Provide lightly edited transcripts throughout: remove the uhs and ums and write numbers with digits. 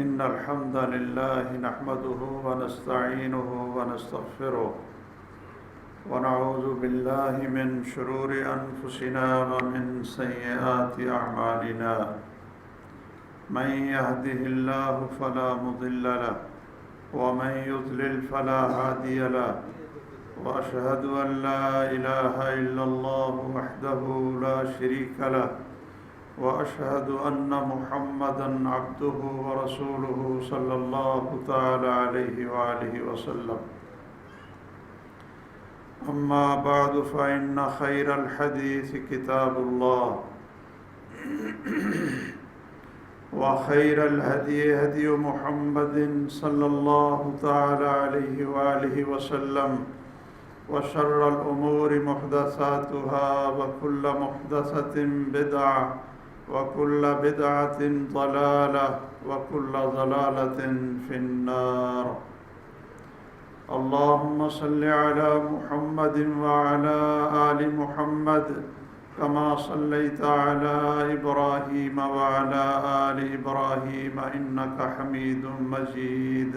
إن الحمد لله نحمده ونستعينه ونستغفره ونعوذ بالله من شرور أنفسنا ومن سيئات أعمالنا من يهده الله فلا مضل له ومن يضلل فلا هادي له وأشهد أن لا إله إلا الله وحده لا شريك له وأشهد أن محمدًا عبده ورسوله صلى الله تعالى عليه وآله وسلم أما بعد فإن خير الحديث كتاب الله وخير الهدي هدي محمد صلى الله تعالى عليه وآله وسلم وشر الأمور محدثاتها وكل محدثة بدعة وكل بدعة ضلالة وكل ضلالة في النار اللهم صل على محمد وعلى آل محمد كما صليت على إبراهيم وعلى آل إبراهيم إنك حميد مجيد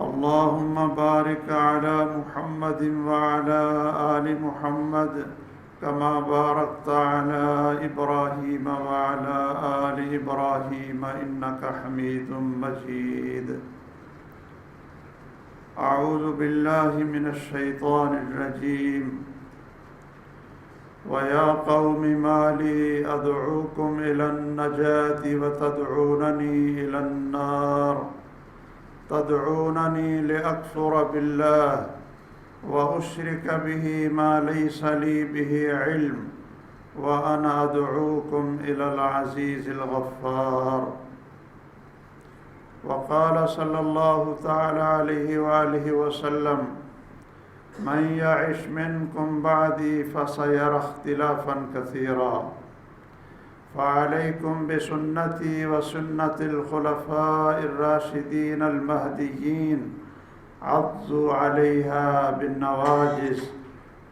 اللهم بارك على محمد وعلى آل محمد كما باركت على إبراهيم وعلى آل إبراهيم إنك حميد مجيد أعوذ بالله من الشيطان الرجيم ويا قوم ما لي أدعوكم إلى النجاة وتدعونني إلى النار تدعونني لأكفر بالله وأشرك به ما ليس لي به علم وأنا أدعوكم إلى العزيز الغفار وقال صلى الله تعالى عليه وآله وسلم من يعش منكم بعدي فسيرى اختلافا كثيرا فعليكم بسنتي وسنة الخلفاء الراشدين المهديين عضوا عليها بالنواجذ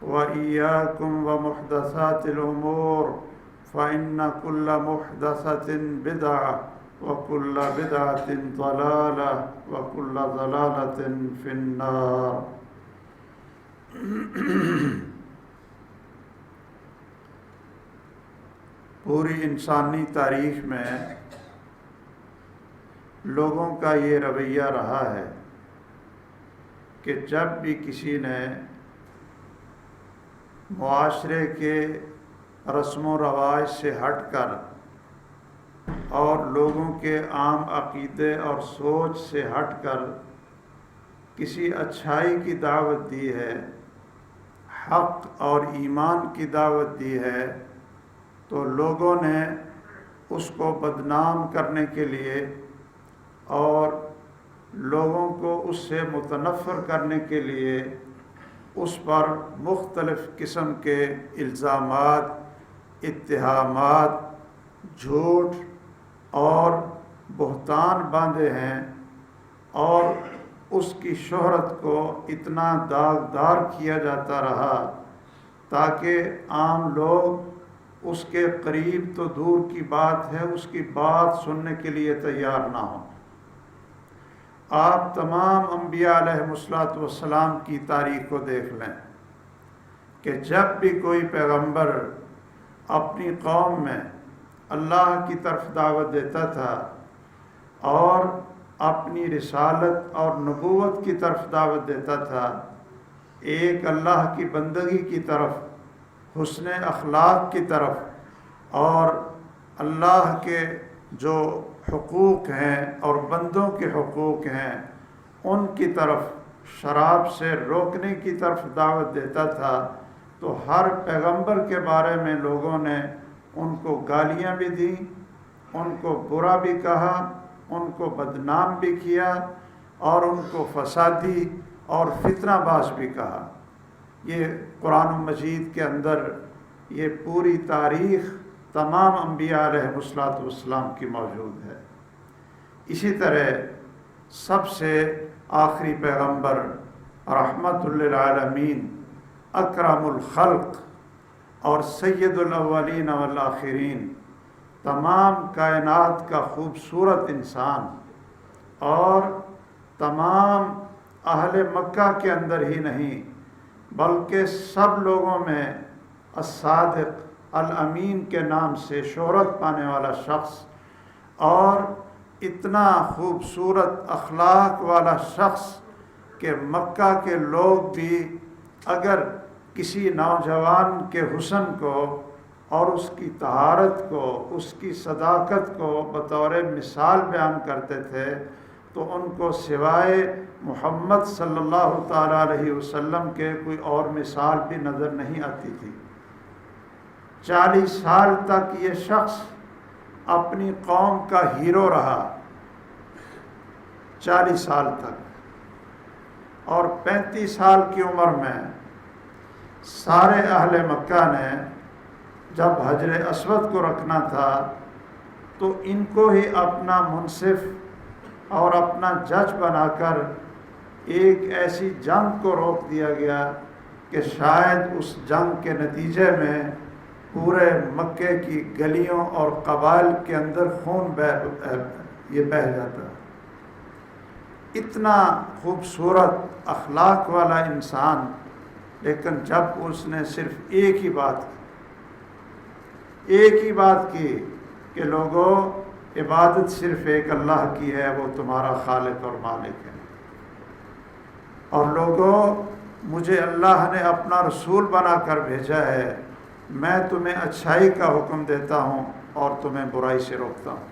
وإياكم ومحدثات الأمور فإن كل محدثة بدعة وكل بدعة ضلالة وكل ضلالة في النار پوری انسانی تاریخ میں لوگوں کا یہ رویہ رہا ہے کہ جب بھی کسی نے معاشرے کے رسم و رواج سے ہٹ کر اور لوگوں کے عام عقیدے اور سوچ سے ہٹ کر کسی اچھائی کی دعوت دی ہے، حق اور ایمان کی دعوت دی ہے، تو لوگوں نے اس کو بدنام کرنے کے لیے اور لوگوں کو اس سے متنفر کرنے کے لیے اس پر مختلف قسم کے الزامات، اتہامات، جھوٹ اور بہتان باندھے ہیں، اور اس کی شہرت کو اتنا داغدار کیا جاتا رہا تاکہ عام لوگ اس کے قریب تو دور کی بات ہے اس کی بات سننے کے لیے تیار نہ ہوں۔ آپ تمام انبیاء علیہم السلام کی تاریخ کو دیکھ لیں کہ جب بھی کوئی پیغمبر اپنی قوم میں اللہ کی طرف دعوت دیتا تھا اور اپنی رسالت اور نبوت کی طرف دعوت دیتا تھا، ایک اللہ کی بندگی کی طرف، حسن اخلاق کی طرف، اور اللہ کے جو حقوق ہیں اور بندوں کے حقوق ہیں ان کی طرف، شراب سے روکنے کی طرف دعوت دیتا تھا، تو ہر پیغمبر کے بارے میں لوگوں نے ان کو گالیاں بھی دیں، ان کو برا بھی کہا، ان کو بدنام بھی کیا، اور ان کو فسادی اور فتنہ باز بھی کہا۔ یہ قرآن مجید کے اندر یہ پوری تاریخ تمام انبیاء علیہ السلام کی موجود ہے۔ اسی طرح سب سے آخری پیغمبر رحمت للعالمین، اکرم الخلق اور سید الاولین والآخرین تمام کائنات کا خوبصورت انسان اور تمام اہل مکہ کے اندر ہی نہیں بلکہ سب لوگوں میں الصادق الامین کے نام سے شہرت پانے والا شخص اور اتنا خوبصورت اخلاق والا شخص کہ مکہ کے لوگ بھی اگر کسی نوجوان کے حسن کو اور اس کی طہارت کو، اس کی صداقت کو بطور مثال بیان کرتے تھے تو ان کو سوائے محمد صلی اللہ تعالیٰ علیہ وسلم کے کوئی اور مثال بھی نظر نہیں آتی تھی۔ 40 سال تک یہ شخص اپنی قوم کا ہیرو رہا، 40 سال تک، اور 35 سال کی عمر میں سارے اہل مکہ نے جب حجر اسود کو رکھنا تھا تو ان کو ہی اپنا منصف اور اپنا جج بنا کر ایک ایسی جنگ کو روک دیا گیا کہ شاید اس جنگ کے نتیجے میں پورے مکے کی گلیوں اور قبائل کے اندر خون بہہ جاتا۔ اتنا خوبصورت اخلاق والا انسان، لیکن جب اس نے صرف ایک ہی بات کی کہ لوگوں عبادت صرف ایک اللہ کی ہے، وہ تمہارا خالق اور مالک ہے، اور لوگوں مجھے اللہ نے اپنا رسول بنا کر بھیجا ہے، میں تمہیں اچھائی کا حکم دیتا ہوں اور تمہیں برائی سے روکتا ہوں۔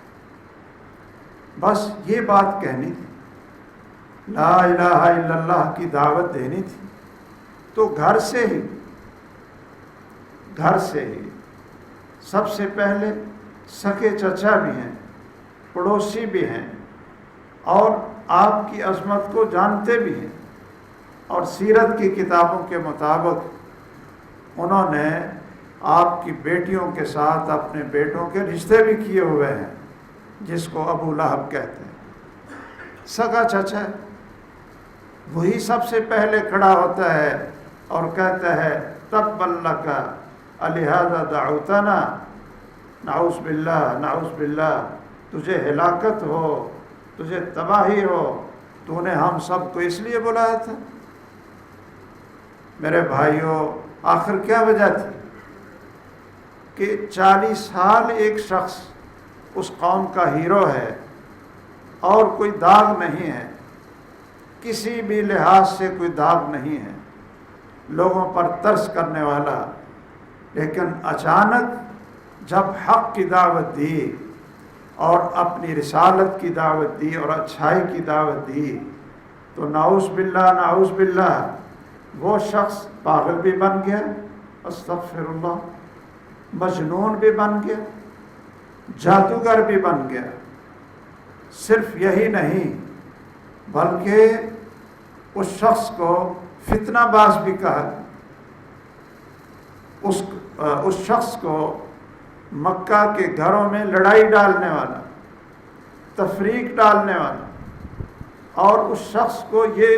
بس یہ بات کہنی تھی، لا الہ الا اللہ کی دعوت دینی تھی، تو گھر سے ہی سب سے پہلے سکے چچا بھی ہیں، پڑوسی بھی ہیں، اور آپ کی عظمت کو جانتے بھی ہیں، اور سیرت کی کتابوں کے مطابق انہوں نے آپ کی بیٹیوں کے ساتھ اپنے بیٹوں کے رشتے بھی کیے ہوئے ہیں، جس کو ابو لہب کہتے ہیں، سگا چچا، وہی سب سے پہلے کھڑا ہوتا ہے اور کہتا ہے تبا لک الہذا دعوتنا، نعوذ باللہ، تجھے ہلاکت ہو، تجھے تباہی ہو، تو نے ہم سب کو اس لیے بلایا تھا۔ میرے بھائیوں، آخر کیا وجہ تھی کہ 40 سال ایک شخص اس قوم کا ہیرو ہے اور کوئی داغ نہیں ہے، کسی بھی لحاظ سے کوئی داغ نہیں ہے، لوگوں پر ترس کرنے والا، لیکن اچانک جب حق کی دعوت دی اور اپنی رسالت کی دعوت دی اور اچھائی کی دعوت دی تو نعوذ باللہ وہ شخص پاگل بھی بن گیا، استغفر اللہ، مجنون بھی بن گیا، جادوگر بھی بن گیا۔ صرف یہی نہیں بلکہ اس شخص کو فتنہ باز بھی کہا، اس شخص کو مکہ کے گھروں میں لڑائی ڈالنے والا، تفریق ڈالنے والا، اور اس شخص کو یہ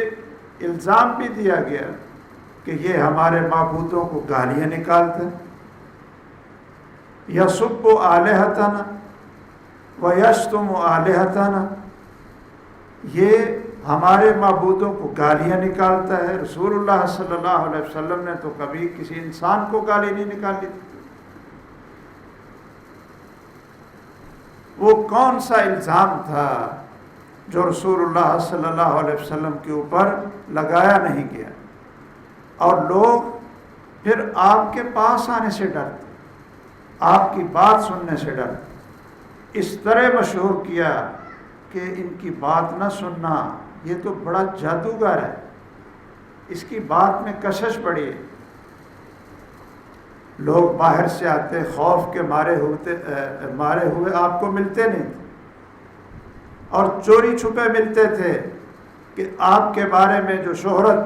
الزام بھی دیا گیا کہ یہ ہمارے معبودوں کو گالیاں نکالتے ہیں، یسب آلہتنا ویشتم آلہتنا، یہ ہمارے معبودوں کو گالیاں نکالتا ہے۔ رسول اللہ صلی اللہ علیہ وسلم نے تو کبھی کسی انسان کو گالی نہیں نکالی تھی۔ وہ کون سا الزام تھا جو رسول اللہ صلی اللہ علیہ وسلم کے اوپر لگایا نہیں گیا؟ اور لوگ پھر آپ کے پاس آنے سے ڈرتے، آپ کی بات سننے سے ڈرتے، اس طرح مشہور کیا کہ ان کی بات نہ سننا، یہ تو بڑا جادوگر ہے، اس کی بات میں کشش پڑی ہے۔ لوگ باہر سے آتے، خوف کے مارے ہوئے آپ کو ملتے نہیں تھے، اور چوری چھپے ملتے تھے کہ آپ کے بارے میں جو شہرت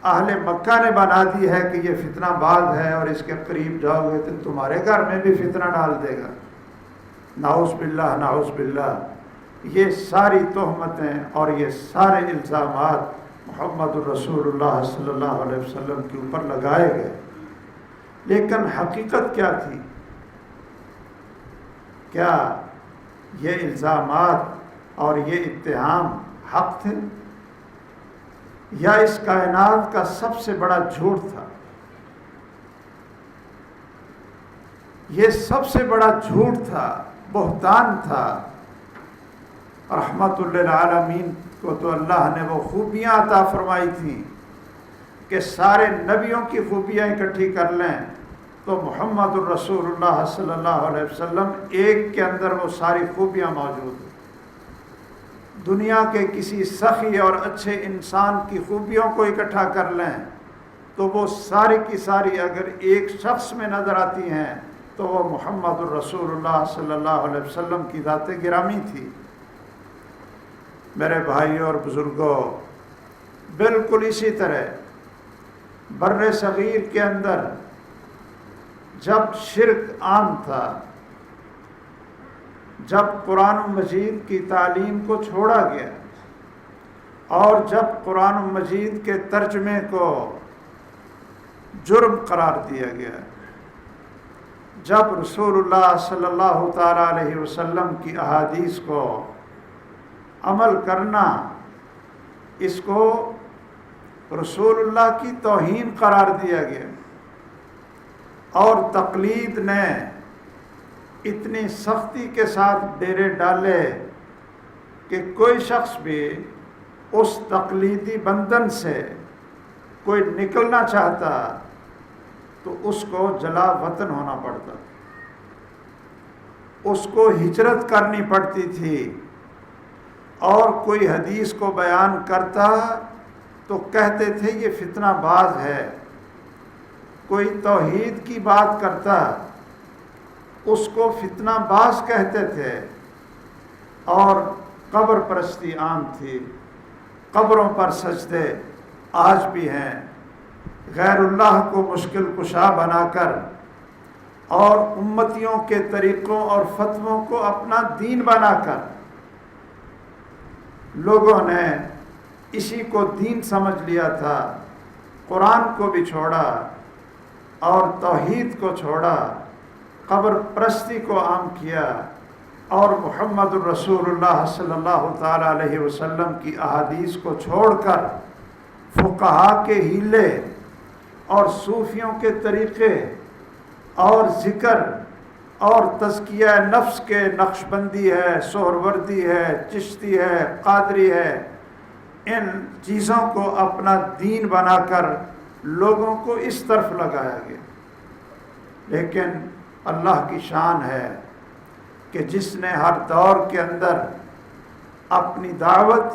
اہل مکہ نے بنا دی ہے کہ یہ فتنہ باز ہے اور اس کے قریب جاؤ گے تو تمہارے گھر میں بھی فتنہ ڈال دے گا۔ نعوذ باللہ، یہ ساری تہمتیں اور یہ سارے الزامات محمد الرسول اللہ صلی اللہ علیہ وسلم کے اوپر لگائے گئے، لیکن حقیقت کیا تھی کیا یہ الزامات اور یہ اتہام حق تھے یا اس کائنات کا سب سے بڑا جھوٹ تھا؟ یہ سب سے بڑا جھوٹ تھا، بہتان تھا۔ رحمت للعالمین کو تو اللہ نے وہ خوبیاں عطا فرمائی تھیں کہ سارے نبیوں کی خوبیاں اکٹھی کر لیں تو محمد الرسول اللہ صلی اللہ علیہ وسلم ایک کے اندر وہ ساری خوبیاں موجود ہیں۔ دنیا کے کسی سخی اور اچھے انسان کی خوبیوں کو اکٹھا کر لیں تو وہ ساری کی ساری اگر ایک شخص میں نظر آتی ہیں تو وہ محمد الرسول اللہ صلی اللہ علیہ وسلم کی ذات گرامی تھی۔ میرے بھائیوں اور بزرگوں، بالکل اسی طرح بر صغیر کے اندر جب شرک عام تھا، جب قرآن مجید کی تعلیم کو چھوڑا گیا اور جب قرآن مجید کے ترجمے کو جرم قرار دیا گیا، جب رسول اللہ صلی اللہ تعالیٰ علیہ وسلم کی احادیث کو عمل کرنا اس کو رسول اللہ کی توہین قرار دیا گیا اور تقلید نے اتنی سختی کے ساتھ ڈیرے ڈالے کہ کوئی شخص بھی اس تقلیدی بندھن سے کوئی نکلنا چاہتا تو اس کو جلا وطن ہونا پڑتا، اس کو ہجرت کرنی پڑتی تھی، اور کوئی حدیث کو بیان کرتا تو کہتے تھے یہ فتنہ باز ہے، کوئی توحید کی بات کرتا اس کو فتنہ باز کہتے تھے، اور قبر پرستی عام تھی، قبروں پر سجدے آج بھی ہیں، غیر اللہ کو مشکل کشا بنا کر اور امتیوں کے طریقوں اور فتووں کو اپنا دین بنا کر لوگوں نے اسی کو دین سمجھ لیا تھا، قرآن کو بھی چھوڑا اور توحید کو چھوڑا، قبر پرستی کو عام کیا اور محمد الرسول اللہ صلی اللہ تعالیٰ علیہ وسلم کی احادیث کو چھوڑ کر فقہا کے ہیلے اور صوفیوں کے طریقے اور ذکر اور تزکیہ نفس کے نقشبندی ہے، سہروردی ہے، چشتی ہے، قادری ہے، ان چیزوں کو اپنا دین بنا کر لوگوں کو اس طرف لگایا گیا۔ لیکن اللہ کی شان ہے کہ جس نے ہر دور کے اندر اپنی دعوت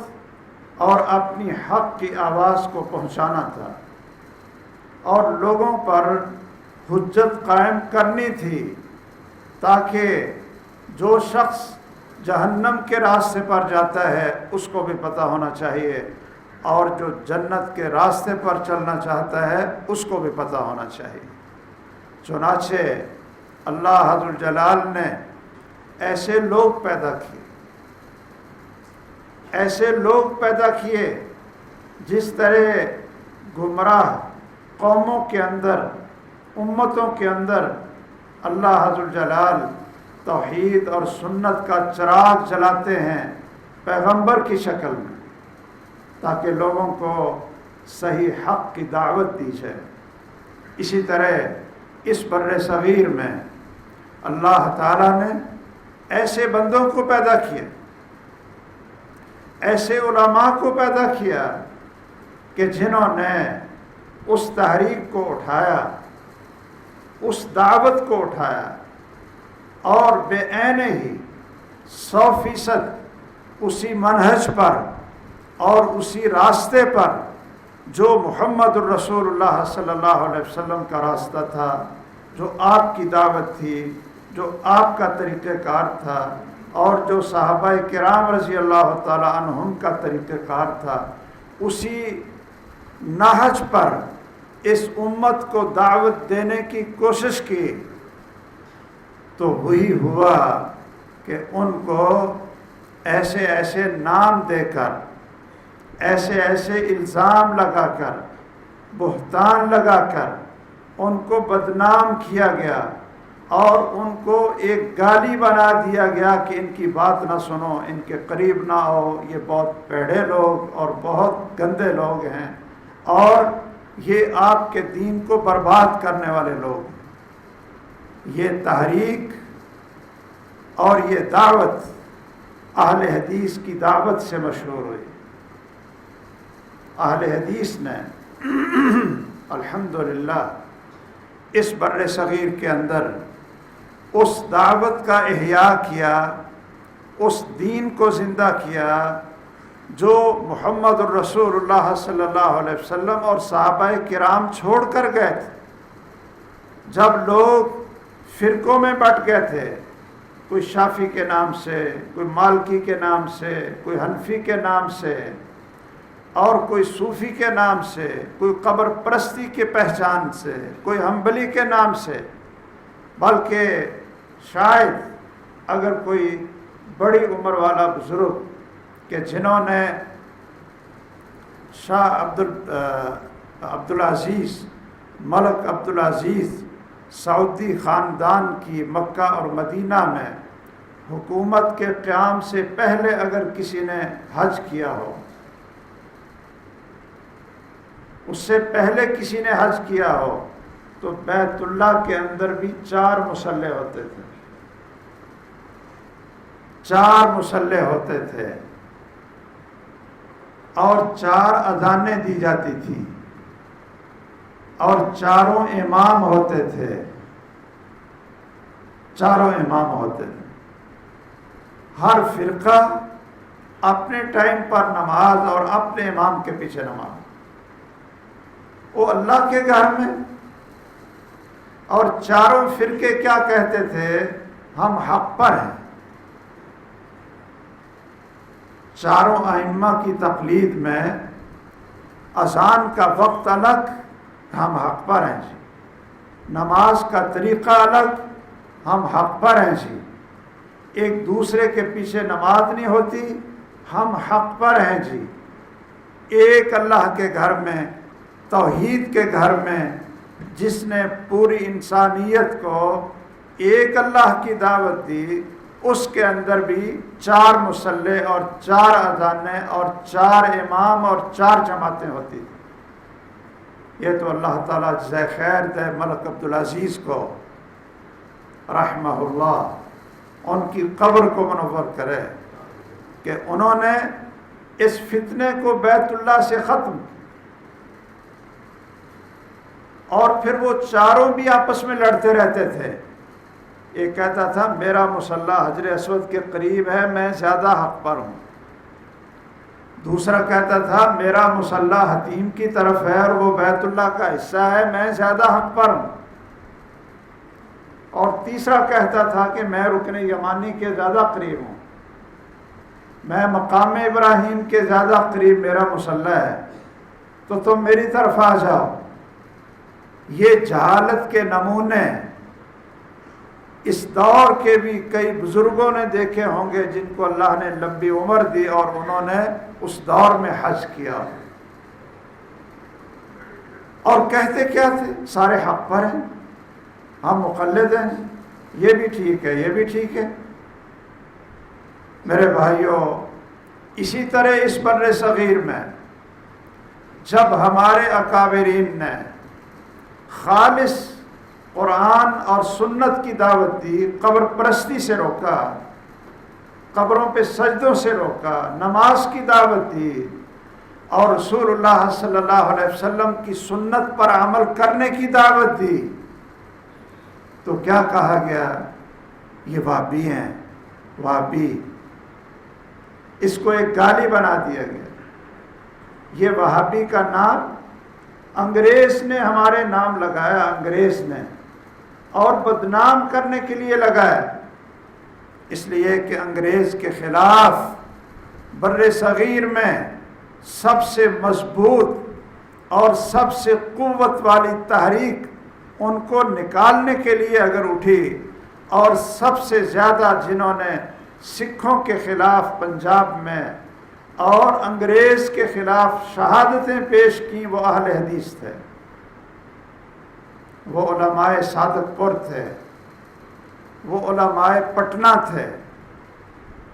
اور اپنی حق کی آواز کو پہنچانا تھا اور لوگوں پر حجت قائم کرنی تھی، تاکہ جو شخص جہنم کے راستے پر جاتا ہے اس کو بھی پتہ ہونا چاہیے اور جو جنت کے راستے پر چلنا چاہتا ہے اس کو بھی پتہ ہونا چاہیے۔ چنانچہ اللہ حضر الجلال نے ایسے لوگ پیدا کیے، ایسے لوگ پیدا کیے جس طرح گمراہ قوموں کے اندر، امتوں کے اندر اللہ حضر الجلال توحید اور سنت کا چراغ جلاتے ہیں پیغمبر کی شکل میں، تاکہ لوگوں کو صحیح حق کی دعوت دی جائے۔ اسی طرح اس بر صغیر میں اللہ تعالیٰ نے ایسے بندوں کو پیدا کیا، ایسے علماء کو پیدا کیا کہ جنہوں نے اس تحریک کو اٹھایا، اس دعوت کو اٹھایا اور بے عین ہی 100% اسی منہج پر اور اسی راستے پر جو محمد الرسول اللہ صلی اللہ علیہ وسلم کا راستہ تھا، جو آپ کی دعوت تھی، جو آپ کا طریقہ کار تھا اور جو صحابہ کرام رضی اللہ تعالی عنہم کا طریقہ کار تھا، اسی نہج پر اس امت کو دعوت دینے کی کوشش کی، تو وہی ہوا کہ ان کو ایسے ایسے نام دے کر، ایسے ایسے الزام لگا کر، بہتان لگا کر ان کو بدنام کیا گیا اور ان کو ایک گالی بنا دیا گیا کہ ان کی بات نہ سنو، ان کے قریب نہ آؤ، یہ بہت پیڑے لوگ اور بہت گندے لوگ ہیں اور یہ آپ کے دین کو برباد کرنے والے لوگ۔ یہ تحریک اور یہ دعوت اہل حدیث کی دعوت سے مشہور ہوئی۔ اہل حدیث نے الحمدللہ اس بر صغیر کے اندر اس دعوت کا احیاء کیا، اس دین کو زندہ کیا جو محمد الرسول اللہ صلی اللہ علیہ وسلم اور صحابہ کرام چھوڑ کر گئے تھے۔ جب لوگ فرقوں میں بٹ گئے تھے، کوئی شافعی کے نام سے، کوئی مالکی کے نام سے، کوئی حنفی کے نام سے اور کوئی صوفی کے نام سے، کوئی قبر پرستی کے پہچان سے، کوئی حنبلی کے نام سے، بلکہ شاید اگر کوئی بڑی عمر والا بزرگ کہ جنہوں نے شاہ عبدالعزیز ملک عبدالعزیز سعودی خاندان کی مکہ اور مدینہ میں حکومت کے قیام سے پہلے اگر کسی نے حج کیا ہو، اس سے پہلے کسی نے حج کیا ہو، تو بیت اللہ کے اندر بھی 4 مصلے ہوتے تھے، 4 مصلے ہوتے تھے اور 4 اذانیں دی جاتی تھی اور 4 امام ہوتے تھے، 4 امام ہوتے تھے۔ ہر فرقہ اپنے ٹائم پر نماز اور اپنے امام کے پیچھے نماز، وہ اللہ کے گھر میں، اور 4 فرقے کیا کہتے تھے؟ ہم حق پر ہیں۔ 4 ائمہ کی تقلید میں اذان کا وقت الگ، ہم حق پر ہیں جی، نماز کا طریقہ الگ، ہم حق پر ہیں جی، ایک دوسرے کے پیچھے نماز نہیں ہوتی، ہم حق پر ہیں جی، ایک اللہ کے گھر میں، توحید کے گھر میں، جس نے پوری انسانیت کو ایک اللہ کی دعوت دی، اس کے اندر بھی 4 مصلے اور 4 اذانیں اور 4 امام اور 4 جماعتیں ہوتی تھیں۔ یہ تو اللہ تعالیٰ جزائے خیر دے ملک عبدالعزیز کو رحمہ اللہ، ان کی قبر کو منور کرے کہ انہوں نے اس فتنے کو بیت اللہ سے ختم کیا، اور پھر وہ 4 بھی آپس میں لڑتے رہتے تھے۔ ایک کہتا تھا میرا مصلی حجر اسود کے قریب ہے، میں زیادہ حق پر ہوں۔ دوسرا کہتا تھا میرا مصلی حتیم کی طرف ہے اور وہ بیت اللہ کا حصہ ہے، میں زیادہ حق پر ہوں۔ اور تیسرا کہتا تھا کہ میں رکن یمانی کے زیادہ قریب ہوں، میں مقام ابراہیم کے زیادہ قریب میرا مصلی ہے، تو تم میری طرف آ جاؤ۔ یہ جہالت کے نمونے اس دور کے بھی کئی بزرگوں نے دیکھے ہوں گے جن کو اللہ نے لمبی عمر دی اور انہوں نے اس دور میں حج کیا، اور کہتے کیا تھے؟ سارے حق پر ہیں، ہم مقلد ہیں، یہ بھی ٹھیک ہے، یہ بھی ٹھیک ہے۔ میرے بھائیوں، اسی طرح اس بر صغیر میں جب ہمارے اکابرین نے خالص قرآن اور سنت کی دعوت دی، قبر پرستی سے روکا، قبروں پہ سجدوں سے روکا، نماز کی دعوت دی اور رسول اللہ صلی اللہ علیہ وسلم کی سنت پر عمل کرنے کی دعوت دی، تو کیا کہا گیا؟ یہ وہابی ہیں، وہابی۔ اس کو ایک گالی بنا دیا گیا۔ یہ وہابی کا نام انگریز نے ہمارے نام لگایا، انگریز نے، اور بدنام کرنے کے لیے لگایا، اس لیے کہ انگریز کے خلاف بر صغیر میں سب سے مضبوط اور سب سے قوت والی تحریک ان کو نکالنے کے لیے اگر اٹھی، اور سب سے زیادہ جنہوں نے سکھوں کے خلاف پنجاب میں اور انگریز کے خلاف شہادتیں پیش کیں، وہ اہل حدیث تھے، وہ علماء صادق پور تھے، وہ علماء پٹنہ تھے،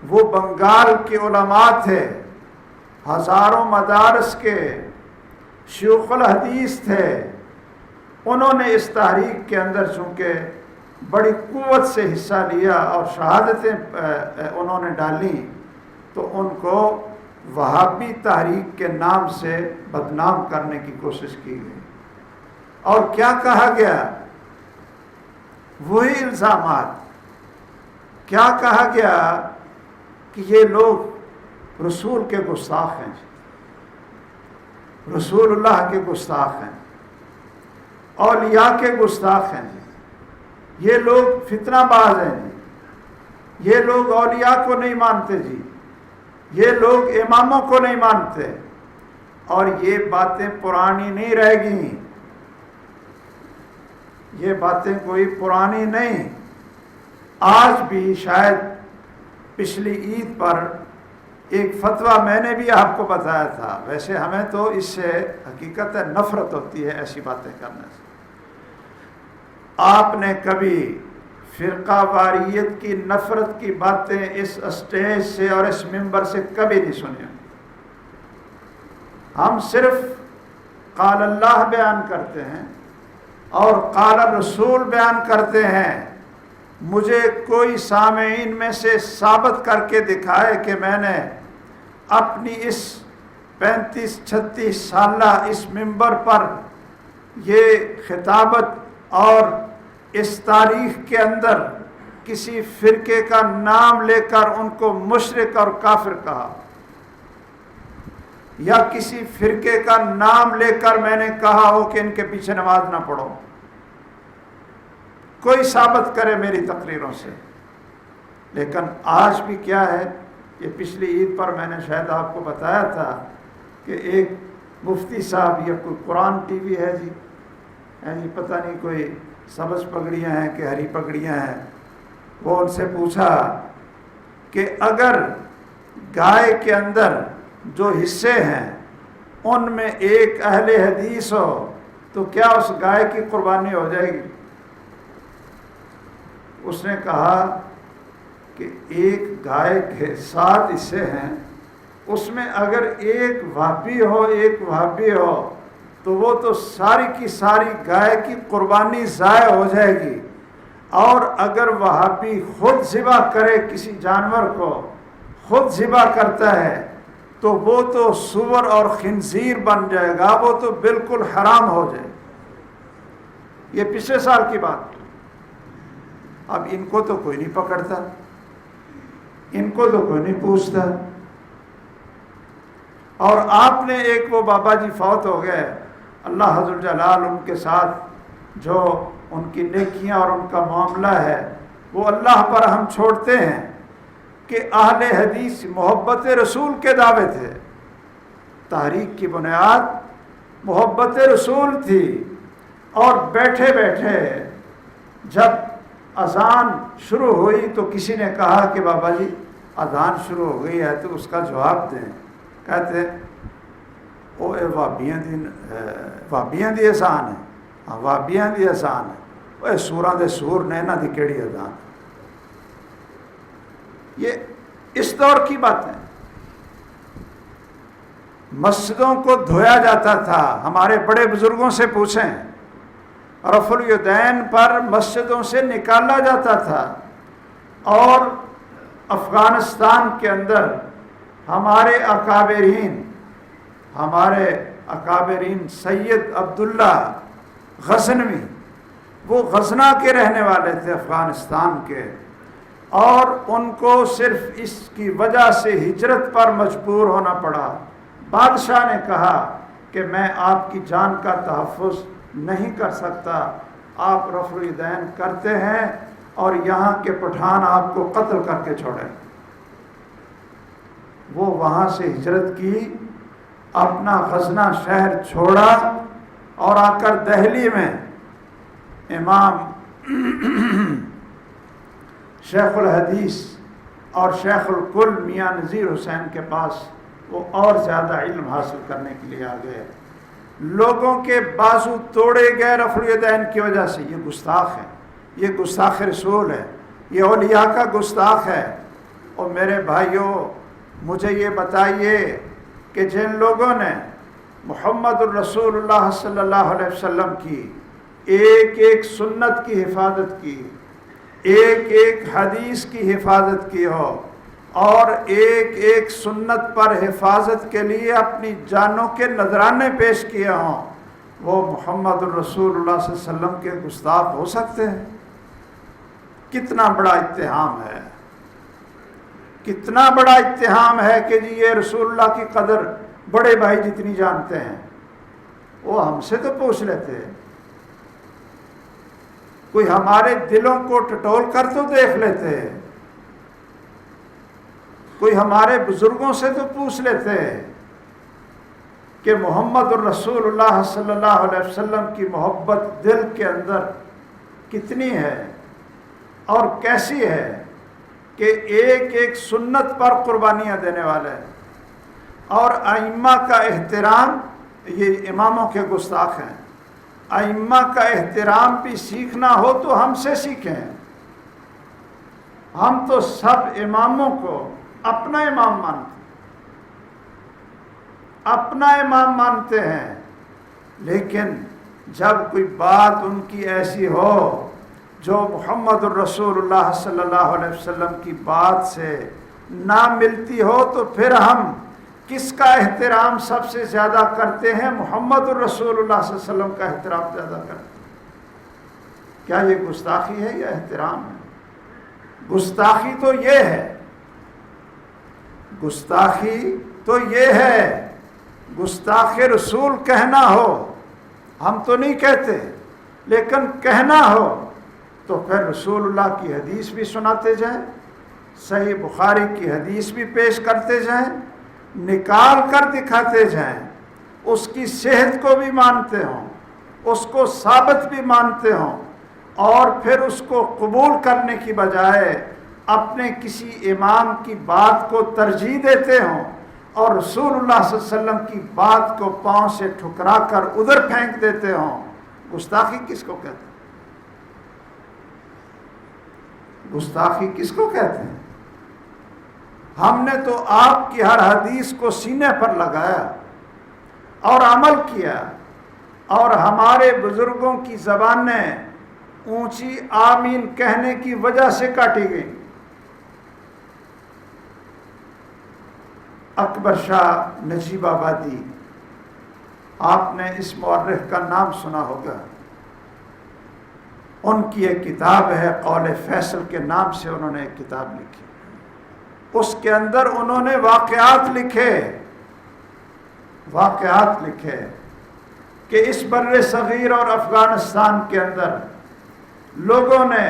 وہ بنگال کے علماء تھے، ہزاروں مدارس کے شیوخ الحدیث تھے۔ انہوں نے اس تحریک کے اندر چونکہ بڑی قوت سے حصہ لیا اور شہادتیں انہوں نے ڈالیں، تو ان کو وہابی تحریک کے نام سے بدنام کرنے کی کوشش کی گئی۔ اور کیا کہا گیا؟ وہی الزامات۔ کیا کہا گیا؟ کہ یہ لوگ رسول کے گستاخ ہیں، رسول اللہ کے گستاخ ہیں، اولیاء کے گستاخ ہیں، یہ لوگ فتنہ باز ہیں جی، یہ لوگ اولیاء کو نہیں مانتے جی، یہ لوگ اماموں کو نہیں مانتے۔ اور یہ باتیں پرانی نہیں رہ گئیں، یہ باتیں کوئی پرانی نہیں۔ آج بھی شاید پچھلی عید پر ایک فتویٰ میں نے بھی آپ کو بتایا تھا، ویسے ہمیں تو اس سے حقیقت نفرت ہوتی ہے ایسی باتیں کرنے سے۔ آپ نے کبھی فرقہ واریت کی نفرت کی باتیں اس اسٹیج سے اور اس منبر سے کبھی نہیں سنی۔ ہم صرف قال اللہ بیان کرتے ہیں اور قال رسول بیان کرتے ہیں۔ مجھے کوئی سامعین میں سے ثابت کر کے دکھائے کہ میں نے اپنی اس 35-36 سالہ اس منبر پر یہ خطابت اور اس تاریخ کے اندر کسی فرقے کا نام لے کر ان کو مشرک اور کافر کہا، یا کسی فرقے کا نام لے کر میں نے کہا ہو کہ ان کے پیچھے نماز نہ پڑھو۔ کوئی ثابت کرے میری تقریروں سے۔ لیکن آج بھی کیا ہے، یہ پچھلی عید پر میں نے شاید آپ کو بتایا تھا کہ ایک مفتی صاحب، یہ کوئی قرآن ٹی وی ہے جی، یعنی پتہ نہیں کوئی سبز پگڑیاں ہیں کہ ہری پگڑیاں ہیں، وہ ان سے پوچھا کہ اگر گائے کے اندر جو حصے ہیں ان میں ایک اہل حدیث ہو تو کیا اس گائے کی قربانی ہو جائے گی؟ اس نے کہا کہ ایک گائے کے 7 حصے ہیں، اس میں اگر ایک وہابی ہو ایک وہابی ہو تو وہ تو ساری کی ساری گائے کی قربانی ضائع ہو جائے گی۔ اور اگر وہابی خود ذبح کرے کسی جانور کو، خود ذبح کرتا ہے تو وہ تو سور اور خنزیر بن جائے گا، وہ تو بالکل حرام ہو جائے۔ یہ پچھلے سال کی بات۔ اب ان کو تو کوئی نہیں پکڑتا، ان کو تو کوئی نہیں پوچھتا۔ اور آپ نے ایک وہ بابا جی فوت ہو گئے، اللہ حضر جلال ان کے ساتھ جو ان کی نیکیاں اور ان کا معاملہ ہے وہ اللہ پر ہم چھوڑتے ہیں کہ اہل حدیث محبت رسول کے دعوے تھے۔ تحریک کی بنیاد محبت رسول تھی، اور بیٹھے بیٹھے جب اذان شروع ہوئی تو کسی نے کہا کہ بابا جی اذان شروع ہو گئی ہے تو اس کا جواب دیں۔ کہتے او اے وابیاں دی اذان ہے، ہاں وابیاں دی اذان ہے، اے سوراں دے سور نے انہاں دی کیڑی اذان۔ یہ اس دور کی بات ہے۔ مسجدوں کو دھویا جاتا تھا، ہمارے بڑے بزرگوں سے پوچھیں، رفع الیدین پر مسجدوں سے نکالا جاتا تھا۔ اور افغانستان کے اندر ہمارے اکابرین سید عبداللہ غزنوی، وہ غزنہ کے رہنے والے تھے افغانستان کے، اور ان کو صرف اس کی وجہ سے ہجرت پر مجبور ہونا پڑا۔ بادشاہ نے کہا کہ میں آپ کی جان کا تحفظ نہیں کر سکتا، آپ رفع الیدین کرتے ہیں اور یہاں کے پٹھان آپ کو قتل کر کے چھوڑیں۔ وہ وہاں سے ہجرت کی، اپنا غزنہ شہر چھوڑا اور آ کر دہلی میں امام شیخ الحدیث اور شیخ الکل میاں نذیر حسین کے پاس وہ اور زیادہ علم حاصل کرنے کے لیے آ گئے۔ لوگوں کے بازو توڑے گئے رفع الیدین کی وجہ سے۔ یہ گستاخ ہے، یہ گستاخ رسول ہے۔ یہ اولیاء کا گستاخ ہے۔ اور میرے بھائیوں، مجھے یہ بتائیے کہ جن لوگوں نے محمد الرسول اللہ صلی اللہ علیہ وسلم کی ایک ایک سنت کی حفاظت کی، ایک ایک حدیث کی حفاظت کی ہو، اور ایک ایک سنت پر حفاظت کے لیے اپنی جانوں کے نذرانے پیش کیے ہوں، وہ محمد الرسول اللہ صلی اللہ علیہ وسلم کے گستاخ ہو سکتے ہیں؟ کتنا بڑا اتہام ہے، کتنا بڑا اتہام ہے کہ جی یہ رسول اللہ کی قدر بڑے بھائی جتنی جانتے ہیں۔ وہ ہم سے تو پوچھ لیتے ہیں، کوئی ہمارے دلوں کو ٹٹول کر تو دیکھ لیتے ہیں، کوئی ہمارے بزرگوں سے تو پوچھ لیتے ہیں کہ محمد الرسول اللہ صلی اللہ علیہ وسلم کی محبت دل کے اندر کتنی ہے اور کیسی ہے کہ ایک ایک سنت پر قربانیاں دینے والے ہیں۔ اور ائمہ کا احترام، یہ اماموں کے گستاخ ہیں، ائمہ کا احترام بھی سیکھنا ہو تو ہم سے سیکھیں۔ ہم تو سب اماموں کو اپنا امام مانتے ہیں، اپنا امام مانتے ہیں، لیکن جب کوئی بات ان کی ایسی ہو جو محمد الرسول اللہ صلی اللہ علیہ وسلم کی بات سے نہ ملتی ہو تو پھر ہم کس کا احترام سب سے زیادہ کرتے ہیں؟ محمد الرسول اللہ صلی اللہ علیہ وسلم کا احترام زیادہ کرتے ہیں۔ کیا یہ گستاخی ہے یا احترام ہے؟ گستاخی تو یہ ہے، گستاخی تو یہ ہے، گستاخ رسول کہنا ہو، ہم تو نہیں کہتے، لیکن کہنا ہو تو پھر رسول اللہ کی حدیث بھی سناتے جائیں، صحیح بخاری کی حدیث بھی پیش کرتے جائیں، نکال کر دکھاتے جائیں، اس کی صحت کو بھی مانتے ہوں، اس کو ثابت بھی مانتے ہوں، اور پھر اس کو قبول کرنے کی بجائے اپنے کسی امام کی بات کو ترجیح دیتے ہوں اور رسول اللہ صلی اللہ علیہ وسلم کی بات کو پاؤں سے ٹھکرا کر ادھر پھینک دیتے ہوں۔ گستاخی کس کو کہتے ہیں؟ گستاخی کس کو کہتے ہیں؟ ہم نے تو آپ کی ہر حدیث کو سینے پر لگایا اور عمل کیا، اور ہمارے بزرگوں کی زبانیں اونچی آمین کہنے کی وجہ سے کاٹی گئی۔ اکبر شاہ نجیب آبادی، آپ نے اس مورخ کا نام سنا ہوگا، ان کی ایک کتاب ہے قول فیصل کے نام سے، انہوں نے ایک کتاب لکھی، اس کے اندر انہوں نے واقعات لکھے کہ اس بر صغیر اور افغانستان کے اندر لوگوں نے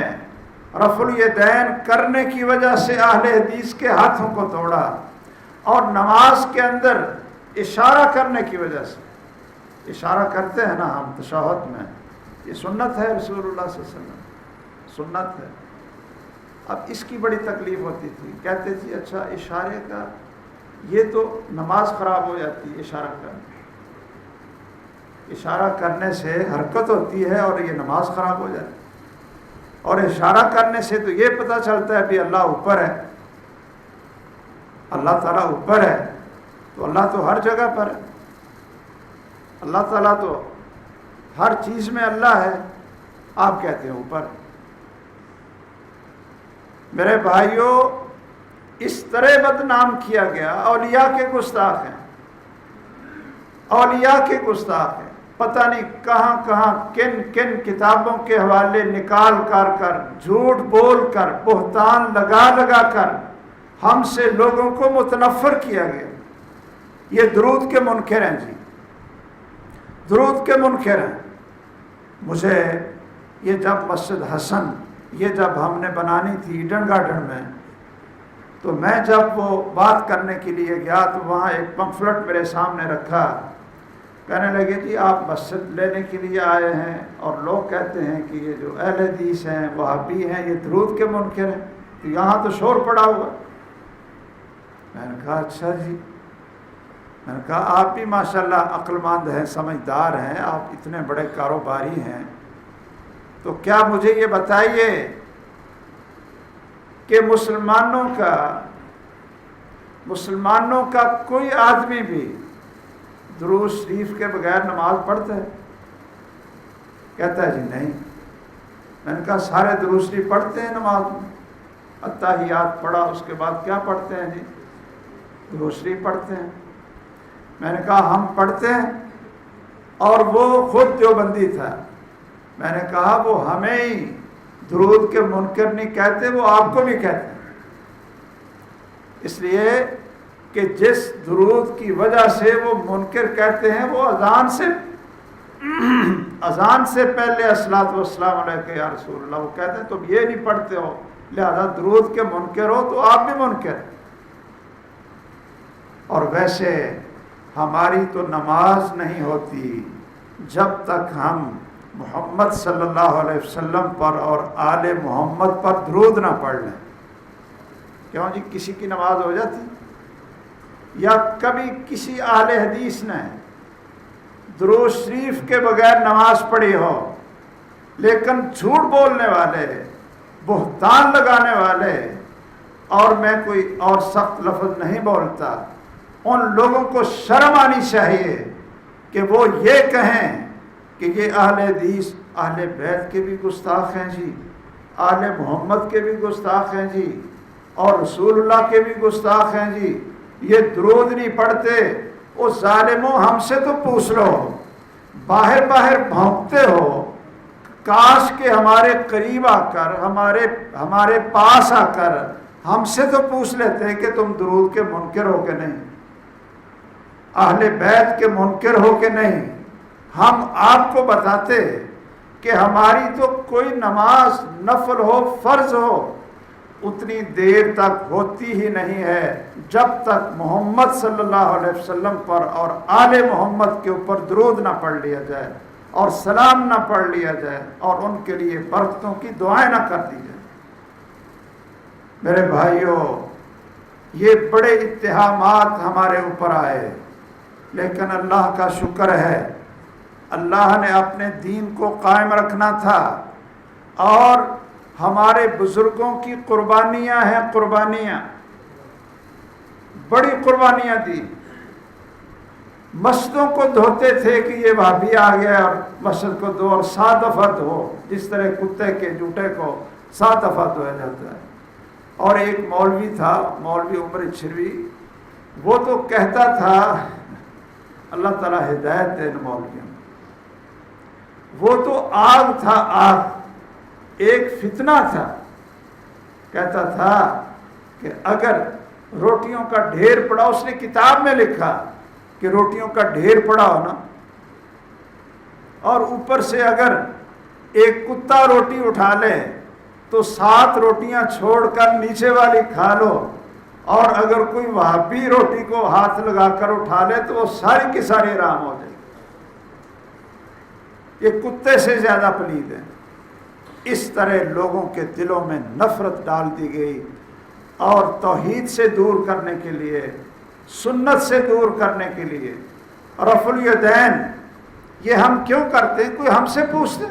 رفع الیدین کرنے کی وجہ سے اہل حدیث کے ہاتھوں کو توڑا، اور نماز کے اندر اشارہ کرنے کی وجہ سے، اشارہ کرتے ہیں نا ہم تشہد میں، یہ سنت ہے رسول اللہ صلی اللہ علیہ وسلم، سنت ہے۔ اب اس کی بڑی تکلیف ہوتی تھی، کہتے تھے اچھا اشارے کا یہ تو نماز خراب ہو جاتی ہے، اشارہ کرنے سے حرکت ہوتی ہے اور یہ نماز خراب ہو جاتی ہے، اور اشارہ کرنے سے تو یہ پتہ چلتا ہے بھی اللہ اوپر ہے، اللہ تعالیٰ اوپر ہے، تو اللہ تو ہر جگہ پر ہے، اللہ تعالیٰ تو ہر چیز میں اللہ ہے، آپ کہتے ہیں اوپر۔ میرے بھائیوں، اس طرح بدنام کیا گیا، اولیاء کے گستاخ ہیں، اولیاء کے گستاخ ہیں، پتہ نہیں کہاں کہاں کن کن کتابوں کے حوالے نکال کر جھوٹ بول کر بہتان لگا کر ہم سے لوگوں کو متنفر کیا گیا۔ یہ درود کے منکر ہیں جی، درود کے منکر ہیں۔ مجھے یہ جب مسجد حسن یہ جب ہم نے بنانی تھی ایڈن گارڈن میں، تو میں جب وہ بات کرنے کے لیے گیا تو وہاں ایک پمفلٹ میرے سامنے رکھا، کہنے لگے جی آپ مسجد لینے کے لیے آئے ہیں اور لوگ کہتے ہیں کہ یہ جو اہل حدیث ہیں وہابی ہیں یہ درود کے منکر ہیں، تو یہاں تو شور پڑا ہوا۔ میں نے کہا اچھا جی، میں نے کہا آپ بھی ماشاءاللہ عقل مند ہیں، سمجھدار ہیں، آپ اتنے بڑے کاروباری ہیں، تو کیا مجھے یہ بتائیے کہ مسلمانوں کا کوئی آدمی بھی درود شریف کے بغیر نماز پڑھتا ہے؟ کہتا ہے جی نہیں۔ میں نے کہا سارے درود شریف پڑھتے ہیں نماز میں؟ اتحیات پڑھا، اس کے بعد کیا پڑھتے ہیں جی؟ درود شریف پڑھتے ہیں۔ میں نے کہا ہم پڑھتے ہیں، اور وہ خود دیوبندی تھا۔ میں نے کہا وہ ہمیں ہی درود کے منکر نہیں کہتے، وہ آپ کو بھی کہتے ہیں، اس لیے کہ جس درود کی وجہ سے وہ منکر کہتے ہیں وہ اذان سے پہلے الصلاۃ والسلام علیک یا رسول اللہ، وہ کہتے ہیں تم یہ نہیں پڑھتے ہو، لہذا درود کے منکر ہو تو آپ بھی منکر ہیں۔ اور ویسے ہماری تو نماز نہیں ہوتی جب تک ہم محمد صلی اللہ علیہ وسلم پر اور آل محمد پر درود نہ پڑھ لیں۔ کیوں جی کسی کی نماز ہو جاتی؟ یا کبھی کسی اہل حدیث نے درود شریف کے بغیر نماز پڑھی ہو، لیکن جھوٹ بولنے والے، بہتان لگانے والے، اور میں کوئی اور سخت لفظ نہیں بولتا، ان لوگوں کو شرم آنی چاہیے کہ وہ یہ کہیں کہ یہ اہل حدیث اہل بیت کے بھی گستاخ ہیں جی، آل محمد کے بھی گستاخ ہیں جی، اور رسول اللہ کے بھی گستاخ ہیں جی، یہ درود نہیں پڑھتے۔ وہ ظالموں ہم سے تو پوچھ لو، باہر بھونکتے ہو، کاش کہ ہمارے قریب آ کر، ہمارے پاس آ کر ہم سے تو پوچھ لیتے کہ تم درود کے منکر ہو کہ نہیں، اہل بیت کے منکر ہو کہ نہیں۔ ہم آپ کو بتاتے کہ ہماری تو کوئی نماز نفل ہو، فرض ہو، اتنی دیر تک ہوتی ہی نہیں ہے جب تک محمد صلی اللہ علیہ وسلم پر اور آل محمد کے اوپر درود نہ پڑھ لیا جائے اور سلام نہ پڑھ لیا جائے اور ان کے لیے برکتوں کی دعائیں نہ کر دی جائیں۔ میرے بھائیوں، یہ بڑے اتہامات ہمارے اوپر آئے، لیکن اللہ کا شکر ہے، اللہ نے اپنے دین کو قائم رکھنا تھا، اور ہمارے بزرگوں کی قربانیاں ہیں، قربانیاں، بڑی قربانیاں دی۔ مسجدوں کو دھوتے تھے کہ یہ وہابی آ گیا اور مسجد کو دو، اور 7 دفعہ دھو، جس طرح کتے کے جوٹے کو 7 دفعہ دھویا جاتا ہے۔ اور ایک مولوی تھا، مولوی عمر چھروی، وہ تو کہتا تھا، اللہ تعالیٰ ہدایت دے ان مولویوں، وہ تو آگ تھا، آگ، ایک فتنہ تھا۔ کہتا تھا کہ اگر روٹیوں کا ڈھیر پڑا، اس نے کتاب میں لکھا کہ روٹیوں کا ڈھیر پڑا ہو نا، اور اوپر سے اگر ایک کتا روٹی اٹھا لے تو 7 روٹیاں چھوڑ کر نیچے والی کھا لو، اور اگر کوئی وہابی روٹی کو ہاتھ لگا کر اٹھا لے تو وہ ساری کی ساری حرام ہو جائے، یہ کتے سے زیادہ پلید ہے۔ اس طرح لوگوں کے دلوں میں نفرت ڈال دی گئی، اور توحید سے دور کرنے کے لیے، سنت سے دور کرنے کے لیے رفع الیدین، یہ ہم کیوں کرتے ہیں؟ کوئی ہم سے پوچھتے،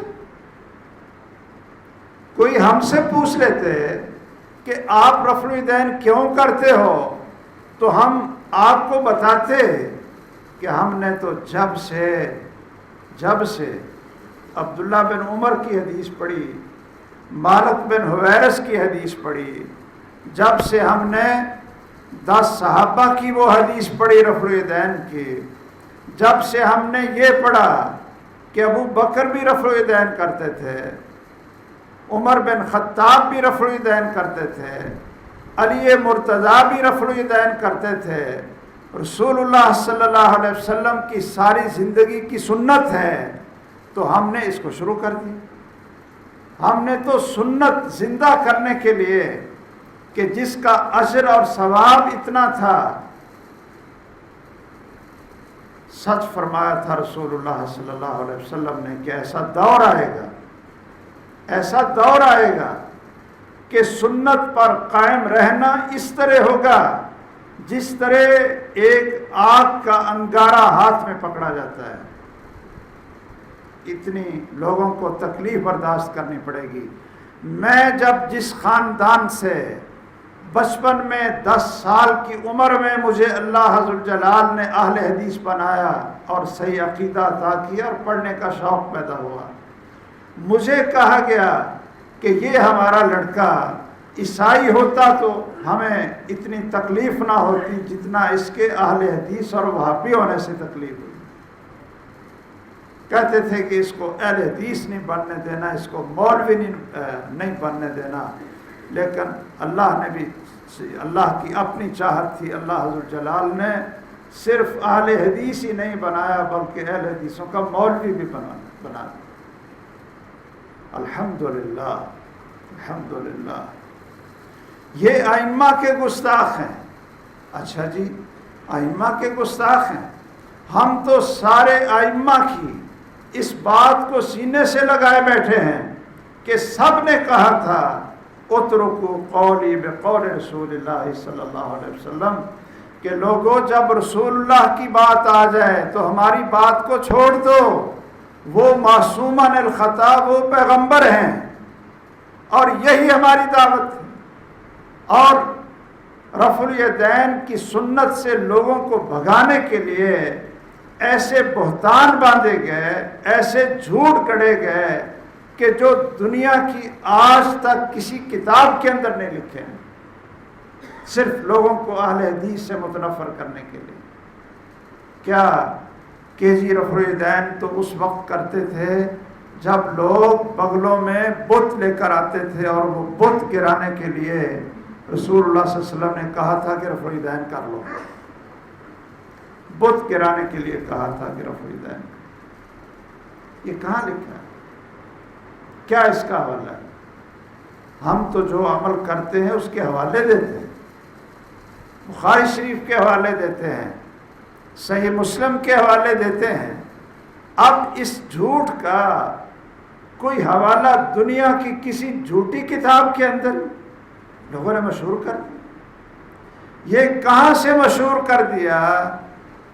کوئی ہم سے پوچھ لیتے کہ آپ رفع الیدین کیوں کرتے ہو، تو ہم آپ کو بتاتے کہ ہم نے تو جب سے عبداللہ بن عمر کی حدیث پڑھی، مالک بن حویرث کی حدیث پڑھی، جب سے ہم نے 10 صحابہ کی وہ حدیث پڑھی رفع الیدین کی، جب سے ہم نے یہ پڑھا کہ ابو بکر بھی رفع الیدین کرتے تھے، عمر بن خطاب بھی رفع الیدین کرتے تھے، علی مرتضیٰ بھی رفع الیدین کرتے تھے، رسول اللہ صلی اللہ علیہ وسلم کی ساری زندگی کی سنت ہے، تو ہم نے اس کو شروع کر دی۔ ہم نے تو سنت زندہ کرنے کے لیے کہ جس کا اجر اور ثواب اتنا تھا، سچ فرمایا تھا رسول اللہ صلی اللہ علیہ وسلم نے کہ ایسا دور آئے گا کہ سنت پر قائم رہنا اس طرح ہوگا جس طرح ایک آگ کا انگارہ ہاتھ میں پکڑا جاتا ہے۔ اتنی لوگوں کو تکلیف برداشت کرنی پڑے گی۔ میں جب جس خاندان سے بچپن میں 10 سال کی عمر میں مجھے اللہ ذوالجلال نے اہل حدیث بنایا اور صحیح عقیدہ عطا کیا اور پڑھنے کا شوق پیدا ہوا۔ مجھے کہا گیا کہ یہ ہمارا لڑکا عیسائی ہوتا تو ہمیں اتنی تکلیف نہ ہوتی جتنا اس کے اہل حدیث اور وہابی ہونے سے تکلیف ہوئی۔ کہتے تھے کہ اس کو اہل حدیث نہیں بننے دینا، اس کو مولوی نہیں بننے دینا، لیکن اللہ نے بھی، اللہ کی اپنی چاہت تھی، اللہ ذوالجلال نے صرف اہل حدیث ہی نہیں بنایا بلکہ اہل حدیثوں کا مولوی بھی بنا۔ الحمدللہ الحمدللہ۔ یہ ائمہ کے گستاخ ہیں۔ اچھا جی، ائمہ کے گستاخ ہیں۔ ہم تو سارے ائمہ کی اس بات کو سینے سے لگائے بیٹھے ہیں کہ سب نے کہا تھا اترکوا قولی بقول رسول اللہ صلی اللہ علیہ وسلم، کہ لوگوں جب رسول اللہ کی بات آ جائے تو ہماری بات کو چھوڑ دو، وہ معصوم عن الخطا، وہ پیغمبر ہیں، اور یہی ہماری دعوت ہے۔ اور رفع الیدین کی سنت سے لوگوں کو بھگانے کے لیے ایسے بہتان باندھے گئے، ایسے جھوٹ گڑھے گئے کہ جو دنیا کی آج تک کسی کتاب کے اندر نہیں لکھے ہیں، صرف لوگوں کو اہل حدیث سے متنفر کرنے کے لیے۔ کیا کہ جی رفع الیدین تو اس وقت کرتے تھے جب لوگ بغلوں میں بت لے کر آتے تھے اور وہ بت گرانے کے لیے رسول اللہ صلی اللہ علیہ وسلم نے کہا تھا کہ رفع الیدین کر لو، بت گرانے کے لیے کہا تھا کہ رفع الیدین۔ یہ کہاں لکھا ہے؟ کیا اس کا حوالہ ہے؟ ہم تو جو عمل کرتے ہیں اس کے حوالے دیتے ہیں، بخاری شریف کے حوالے دیتے ہیں، صحیح مسلم کے حوالے دیتے ہیں۔ اب اس جھوٹ کا کوئی حوالہ دنیا کی کسی جھوٹی کتاب کے اندر لوگوں نے مشہور کر دیا۔ یہ کہاں سے مشہور کر دیا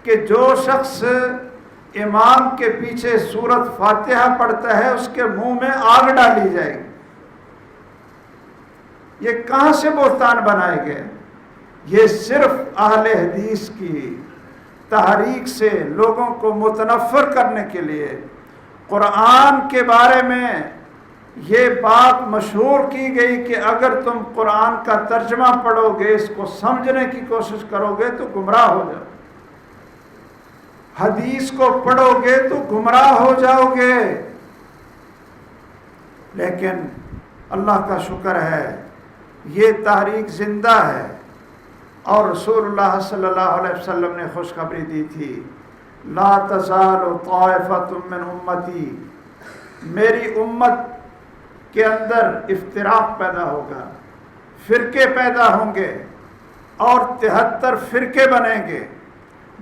کہ جو شخص امام کے پیچھے سورۃ فاتحہ پڑھتا ہے اس کے منہ میں آگ ڈالی جائے گی؟ یہ کہاں سے بہتان بنائے گئے؟ یہ صرف اہل حدیث کی تحریک سے لوگوں کو متنفر کرنے کے لیے قرآن کے بارے میں یہ بات مشہور کی گئی کہ اگر تم قرآن کا ترجمہ پڑھو گے، اس کو سمجھنے کی کوشش کرو گے تو گمراہ ہو جاؤ، حدیث کو پڑھو گے تو گمراہ ہو جاؤ گے۔ لیکن اللہ کا شکر ہے یہ تحریک زندہ ہے، اور رسول اللہ صلی اللہ علیہ وسلم نے خوشخبری دی تھی، لا تزال طائفۃ من امتی، میری امت کے اندر افتراق پیدا ہوگا، فرقے پیدا ہوں گے، اور 73 فرقے بنیں گے،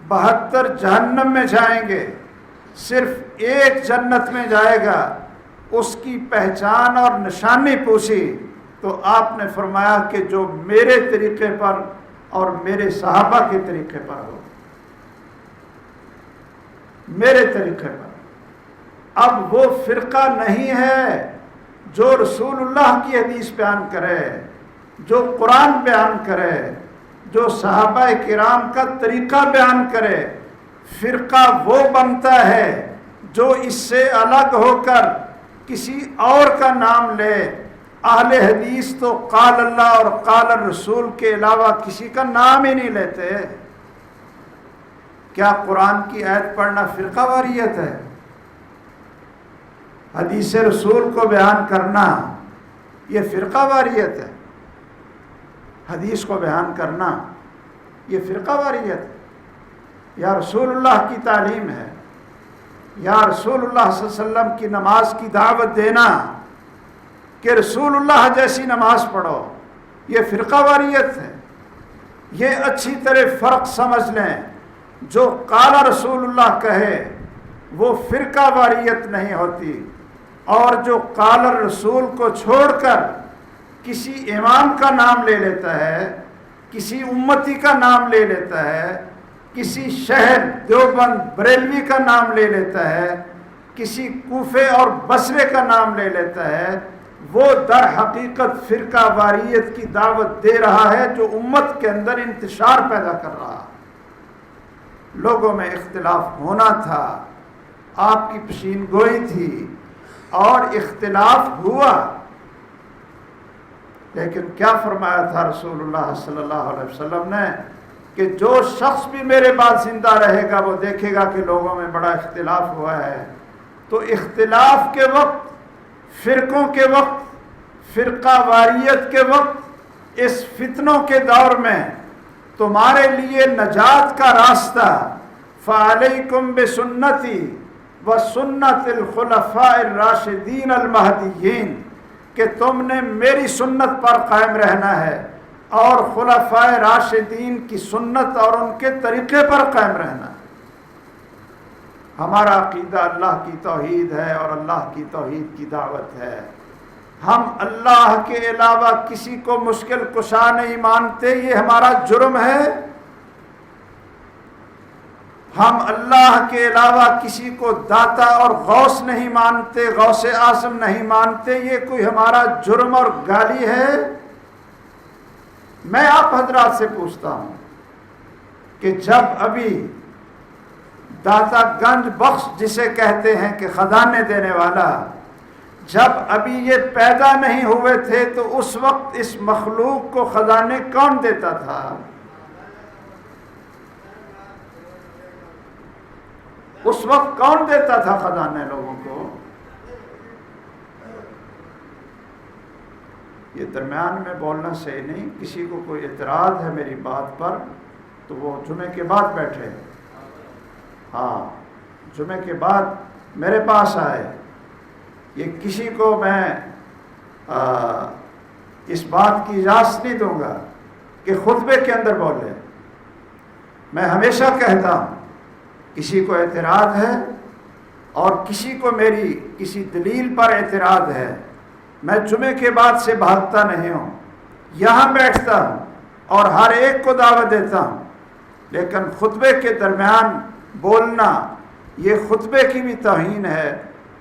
72 جہنم میں جائیں گے، صرف ایک جنت میں جائے گا۔ اس کی پہچان اور نشانی پوچھی تو آپ نے فرمایا کہ جو میرے طریقے پر اور میرے صحابہ کے طریقے پر ہو، میرے طریقے پر۔ اب وہ فرقہ نہیں ہے جو رسول اللہ کی حدیث بیان کرے، جو قرآن بیان کرے، جو صحابہ کرام کا طریقہ بیان کرے۔ فرقہ وہ بنتا ہے جو اس سے الگ ہو کر کسی اور کا نام لے۔ اہل حدیث تو قال اللہ اور قال الرسول کے علاوہ کسی کا نام ہی نہیں لیتے۔ کیا قرآن کی آیت پڑھنا فرقہ واریت ہے؟ حدیث رسول کو بیان کرنا یہ فرقہ واریت ہے؟ حدیث کو بیان کرنا یہ فرقہ واریت ہے؟ یا رسول اللہ کی تعلیم ہے، یا رسول اللہ صلی اللہ علیہ وسلم کی نماز کی دعوت دینا کہ رسول اللہ جیسی نماز پڑھو، یہ فرقہ واریت ہے؟ یہ اچھی طرح فرق سمجھ لیں، جو قال رسول اللہ کہے وہ فرقہ واریت نہیں ہوتی، اور جو قال الرسول کو چھوڑ کر کسی امام کا نام لے لیتا ہے، کسی امتی کا نام لے لیتا ہے، کسی شہر دیوبند بریلوی کا نام لے لیتا ہے، کسی کوفے اور بصرے کا نام لے لیتا ہے، وہ در حقیقت فرقہ واریت کی دعوت دے رہا ہے جو امت کے اندر انتشار پیدا کر رہا. لوگوں میں اختلاف ہونا تھا، آپ کی پشین گوئی تھی اور اختلاف ہوا، لیکن کیا فرمایا تھا رسول اللہ صلی اللہ علیہ وسلم نے کہ جو شخص بھی میرے بعد زندہ رہے گا وہ دیکھے گا کہ لوگوں میں بڑا اختلاف ہوا ہے. تو اختلاف کے وقت، فرقوں کے وقت، فرقہ واریت کے وقت، اس فتنوں کے دور میں تمہارے لیے نجات کا راستہ فَعَلَيْكُمْ بِسُنَّتِي وَسُنَّتِ الْخُلَفَاءِ الرَّاشِدِينَ الْمَهْدِيِّينَ کہ تم نے میری سنت پر قائم رہنا ہے اور خلفاء راشدین کی سنت اور ان کے طریقے پر قائم رہنا ہے. ہمارا عقیدہ اللہ کی توحید ہے اور اللہ کی توحید کی دعوت ہے. ہم اللہ کے علاوہ کسی کو مشکل کشا نہیں مانتے، یہ ہمارا جرم ہے. ہم اللہ کے علاوہ کسی کو داتا اور غوث نہیں مانتے، غوث اعظم نہیں مانتے، یہ کوئی ہمارا جرم اور گالی ہے. میں آپ حضرات سے پوچھتا ہوں کہ جب ابھی داتا گنج بخش جسے کہتے ہیں کہ خزانے دینے والا، جب ابھی یہ پیدا نہیں ہوئے تھے تو اس وقت اس مخلوق کو خزانے کون دیتا تھا؟ اس وقت کون دیتا تھا خزانے لوگوں کو؟ یہ درمیان میں بولنا صحیح نہیں. کسی کو کوئی اعتراض ہے میری بات پر تو وہ جمعے کے بعد بیٹھے، ہاں جمعے کے بعد میرے پاس آئے. یہ کسی کو میں اس بات کی اجازت نہیں دوں گا کہ خطبے کے اندر بولے. میں ہمیشہ کہتا ہوں کسی کو اعتراض ہے اور کسی کو میری کسی دلیل پر اعتراض ہے، میں جمعے کے بعد سے بھاگتا نہیں ہوں، یہاں بیٹھتا ہوں اور ہر ایک کو دعوت دیتا ہوں. لیکن خطبے کے درمیان بولنا یہ خطبے کی بھی توہین ہے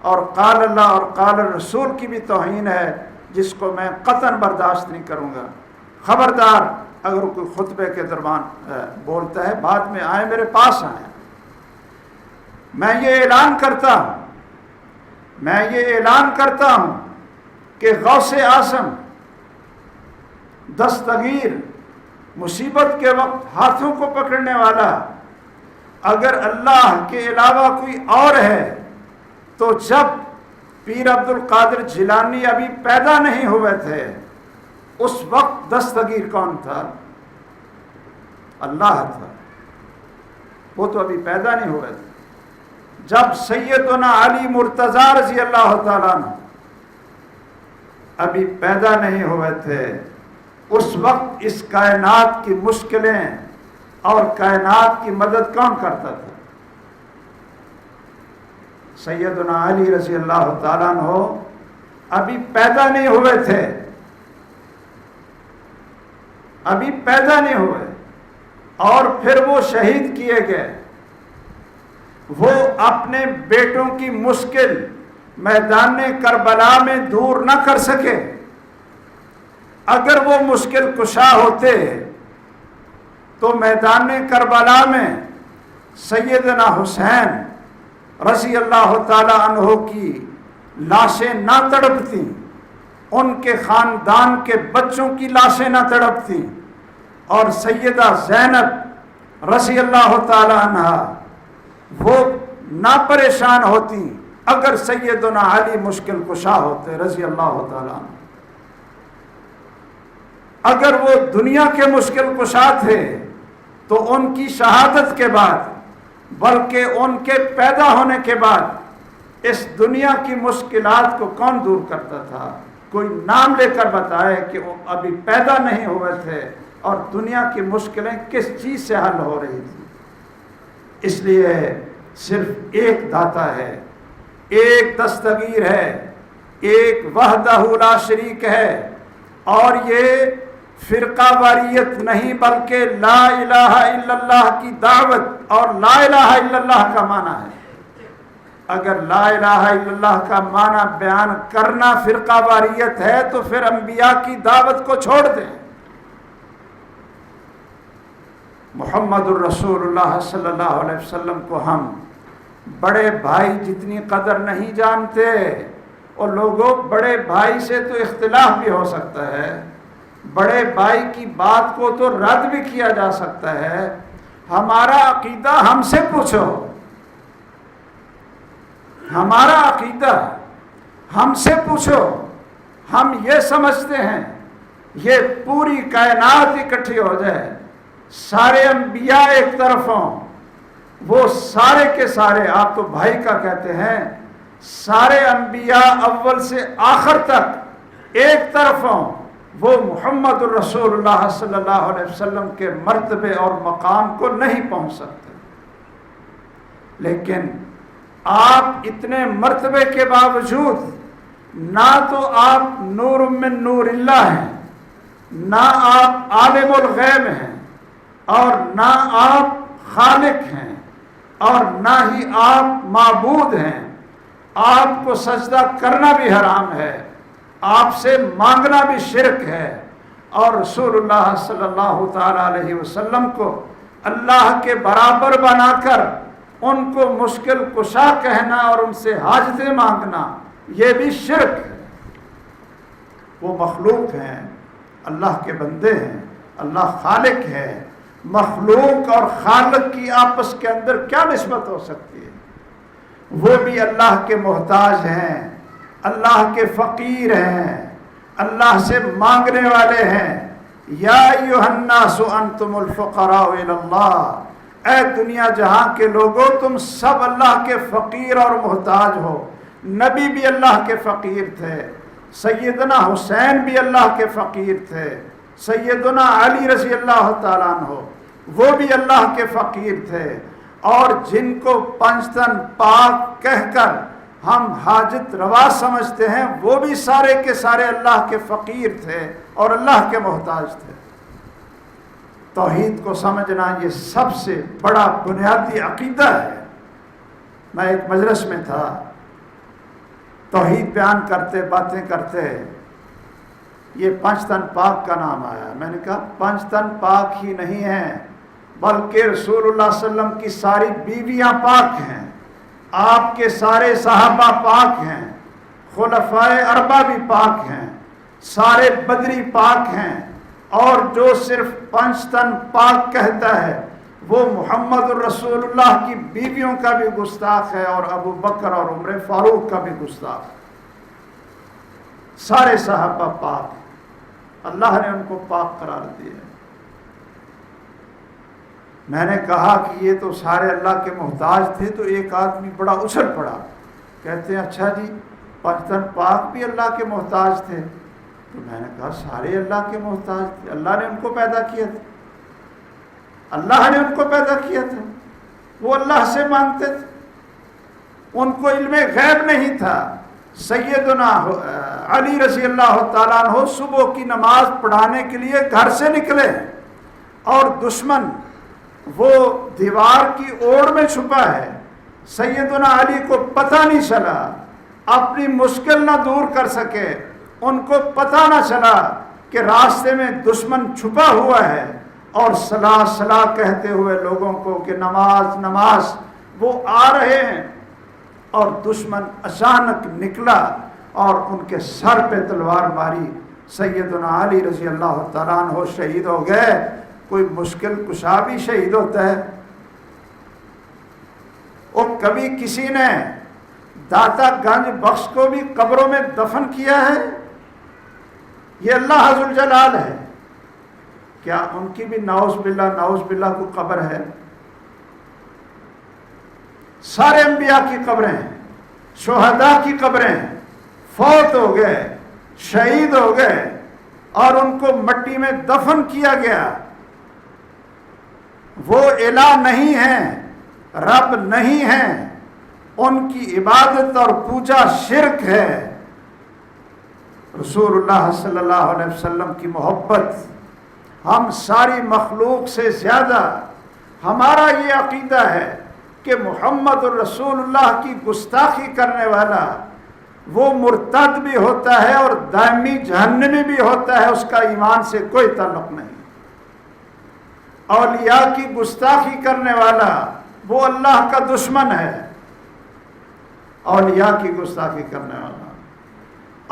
اور قال اللہ اور قال الرسول کی بھی توہین ہے، جس کو میں قطعاً برداشت نہیں کروں گا. خبردار اگر کوئی خطبے کے درمیان بولتا ہے بعد میں آئے، میرے پاس آئیں. میں یہ اعلان کرتا ہوں کہ غوث اعظم دستگیر، مصیبت کے وقت ہاتھوں کو پکڑنے والا، اگر اللہ کے علاوہ کوئی اور ہے تو جب پیر عبد القادر جیلانی ابھی پیدا نہیں ہوئے تھے اس وقت دستگیر کون تھا؟ اللہ تھا. وہ تو ابھی پیدا نہیں ہوئے تھے. جب سیدنا علی مرتضی رضی اللہ تعالیٰ عنہ ابھی پیدا نہیں ہوئے تھے اس وقت اس کائنات کی مشکلیں اور کائنات کی مدد کون کرتا تھا؟ سیدنا علی رضی اللہ تعالیٰ عنہ ابھی پیدا نہیں ہوئے تھے، ابھی پیدا نہیں ہوئے اور پھر وہ شہید کیے گئے. وہ اپنے بیٹوں کی مشکل میدان کربلا میں دور نہ کر سکے. اگر وہ مشکل کشا ہوتے تو میدان کربلا میں سیدنا حسین رضی اللہ تعالی عنہ کی لاشیں نہ تڑپتیں، ان کے خاندان کے بچوں کی لاشیں نہ تڑپتیں، اور سیدہ زینب رضی اللہ تعالی عنہ وہ نہ پریشان ہوتی اگر سیدنا علی مشکل کشا ہوتے رضی اللہ تعالی عنہ. اگر وہ دنیا کے مشکل کشا تھے تو ان کی شہادت کے بعد بلکہ ان کے پیدا ہونے کے بعد اس دنیا کی مشکلات کو کون دور کرتا تھا؟ کوئی نام لے کر بتائے کہ وہ ابھی پیدا نہیں ہوئے تھے اور دنیا کی مشکلیں کس چیز سے حل ہو رہی تھی. اس لیے صرف ایک داتا ہے، ایک دستگیر ہے، ایک وحدہ لا شریک ہے، اور یہ فرقہ واریت نہیں بلکہ لا الہ الا اللہ کی دعوت، اور لا الہ الا اللہ کا معنی ہے اگر لا الہ الا اللہ کا معنی بیان کرنا فرقہ واریت ہے تو پھر انبیاء کی دعوت کو چھوڑ دیں۔ محمد الرسول اللہ صلی اللہ علیہ وسلم کو ہم بڑے بھائی جتنی قدر نہیں جانتے، اور لوگوں بڑے بھائی سے تو اختلاف بھی ہو سکتا ہے، بڑے بھائی کی بات کو تو رد بھی کیا جا سکتا ہے، ہمارا عقیدہ ہم سے پوچھو، ہمارا عقیدہ ہم سے پوچھو، ہم یہ سمجھتے ہیں یہ پوری کائنات اکٹھی ہو جائے، سارے انبیاء ایک طرف ہوں، وہ سارے کے سارے، آپ تو بھائی کا کہتے ہیں، سارے انبیاء اول سے آخر تک ایک طرف ہوں، وہ محمد الرسول اللہ صلی اللہ علیہ وسلم کے مرتبے اور مقام کو نہیں پہنچ سکتے۔ لیکن آپ اتنے مرتبے کے باوجود نہ تو آپ نور من نور اللہ ہیں، نہ آپ عالم الغیب ہیں، اور نہ آپ خالق ہیں، اور نہ ہی آپ معبود ہیں۔ آپ کو سجدہ کرنا بھی حرام ہے، آپ سے مانگنا بھی شرک ہے، اور رسول اللہ صلی اللہ تعالی علیہ وسلم کو اللہ کے برابر بنا کر ان کو مشکل کشا کہنا اور ان سے حاجتیں مانگنا یہ بھی شرک ہے۔ وہ مخلوق ہیں، اللہ کے بندے ہیں، اللہ خالق ہے۔ مخلوق اور خالق کی آپس کے اندر کیا نسبت ہو سکتی ہے؟ وہ بھی اللہ کے محتاج ہیں، اللہ کے فقیر ہیں، اللہ سے مانگنے والے ہیں۔ یا ایھا الناس انتم الفقراء الی اللہ، اے دنیا جہاں کے لوگوں تم سب اللہ کے فقیر اور محتاج ہو۔ نبی بھی اللہ کے فقیر تھے، سیدنا حسین بھی اللہ کے فقیر تھے، سیدنا علی رضی اللہ تعالیٰ عنہ وہ بھی اللہ کے فقیر تھے، اور جن کو پنجتن پاک کہہ کر ہم حاجت روا سمجھتے ہیں وہ بھی سارے کے سارے اللہ کے فقیر تھے اور اللہ کے محتاج تھے۔ توحید کو سمجھنا یہ سب سے بڑا بنیادی عقیدہ ہے۔ میں ایک مجلس میں تھا، توحید بیان کرتے باتیں کرتے یہ پنجتن پاک کا نام آیا۔ میں نے کہا پنجتن پاک ہی نہیں ہیں بلکہ رسول اللہ صلی اللہ علیہ وسلم کی ساری بیویاں پاک ہیں، آپ کے سارے صحابہ پاک ہیں، خلفائے اربعہ بھی پاک ہیں، سارے بدری پاک ہیں، اور جو صرف پنجتن پاک کہتا ہے وہ محمد الرسول اللہ کی بیویوں کا بھی گستاخ ہے، اور ابو بکر اور عمر فاروق کا بھی گستاخ ہے۔ سارے صحابہ پاک، اللہ نے ان کو پاک قرار دیا۔ میں نے کہا کہ یہ تو سارے اللہ کے محتاج تھے، تو ایک آدمی بڑا اچھل پڑا، کہتے ہیں اچھا جی پنجتن پاک بھی اللہ کے محتاج تھے؟ تو میں نے کہا سارے اللہ کے محتاج تھے، اللہ نے ان کو پیدا کیا تھا، اللہ نے ان کو پیدا کیا تھا، وہ اللہ سے مانگتے تھے، ان کو علم غیب نہیں تھا۔ سیدنا علی رضی اللہ تعالیٰ عنہ صبح کی نماز پڑھانے کے لیے گھر سے نکلے، اور دشمن وہ دیوار کی اوڑ میں چھپا ہے، سیدنا علی کو پتہ نہیں چلا، اپنی مشکل نہ دور کر سکے، ان کو پتہ نہ چلا کہ راستے میں دشمن چھپا ہوا ہے، اور صلاح صلاح کہتے ہوئے لوگوں کو کہ نماز نماز، وہ آ رہے ہیں، اور دشمن اچانک نکلا اور ان کے سر پہ تلوار ماری، سیدنا علی رضی اللہ تعالیٰ عنہ شہید ہو گئے۔ کوئی مشکل کشا بھی شہید ہوتا ہے؟ اور کبھی کسی نے داتا گنج بخش کو بھی قبروں میں دفن کیا ہے؟ یہ اللہ ذوالجلال ہے، کیا ان کی بھی نعوذ باللہ کو قبر ہے؟ سارے انبیاء کی قبریں ہیں، شہداء کی قبریں ہیں، فوت ہو گئے، شہید ہو گئے، اور ان کو مٹی میں دفن کیا گیا۔ وہ الہ نہیں ہیں، رب نہیں ہیں، ان کی عبادت اور پوجا شرک ہے۔ رسول اللہ صلی اللہ علیہ وسلم کی محبت ہم ساری مخلوق سے زیادہ، ہمارا یہ عقیدہ ہے کہ کہ محمد الرسول اللہ کی گستاخی کرنے والا وہ مرتد بھی ہوتا ہے اور دائمی جہنمی بھی ہوتا ہے، اس کا ایمان سے کوئی تعلق نہیں۔ اولیاء کی گستاخی کرنے والا وہ اللہ کا دشمن ہے، اولیاء کی گستاخی کرنے والا،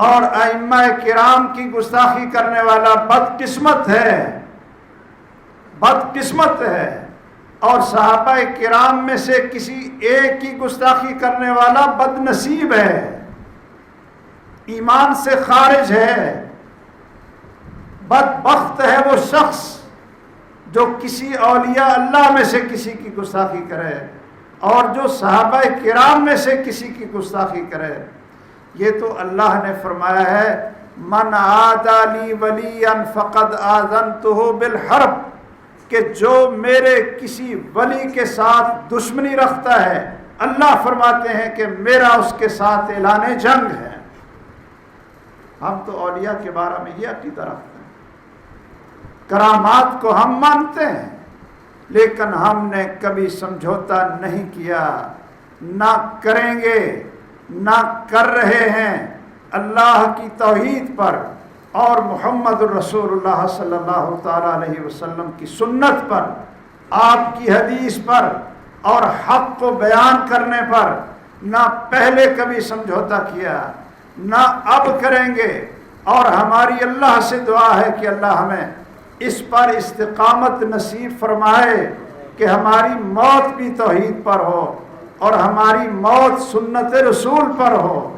اور ائمہ کرام کی گستاخی کرنے والا بدقسمت ہے، بدقسمت ہے، اور صحابہ کرام میں سے کسی ایک کی گستاخی کرنے والا بد نصیب ہے، ایمان سے خارج ہے، بدبخت ہے وہ شخص جو کسی اولیاء اللہ میں سے کسی کی گستاخی کرے اور جو صحابہ کرام میں سے کسی کی گستاخی کرے۔ یہ تو اللہ نے فرمایا ہے من عادی لی ولیا فقد آذنتہ بالحرب، کہ جو میرے کسی ولی کے ساتھ دشمنی رکھتا ہے، اللہ فرماتے ہیں کہ میرا اس کے ساتھ اعلان جنگ ہے۔ ہم تو اولیاء کے بارے میں یہ عقیدہ رکھتے ہیں، کرامات کو ہم مانتے ہیں، لیکن ہم نے کبھی سمجھوتا نہیں کیا، نہ کریں گے، نہ کر رہے ہیں اللہ کی توحید پر اور محمد الرسول اللہ صلی اللہ تعالی علیہ وسلم کی سنت پر، آپ کی حدیث پر اور حق کو بیان کرنے پر نہ پہلے کبھی سمجھوتا کیا، نہ اب کریں گے، اور ہماری اللہ سے دعا ہے کہ اللہ ہمیں اس پر استقامت نصیب فرمائے کہ ہماری موت بھی توحید پر ہو اور ہماری موت سنت رسول پر ہو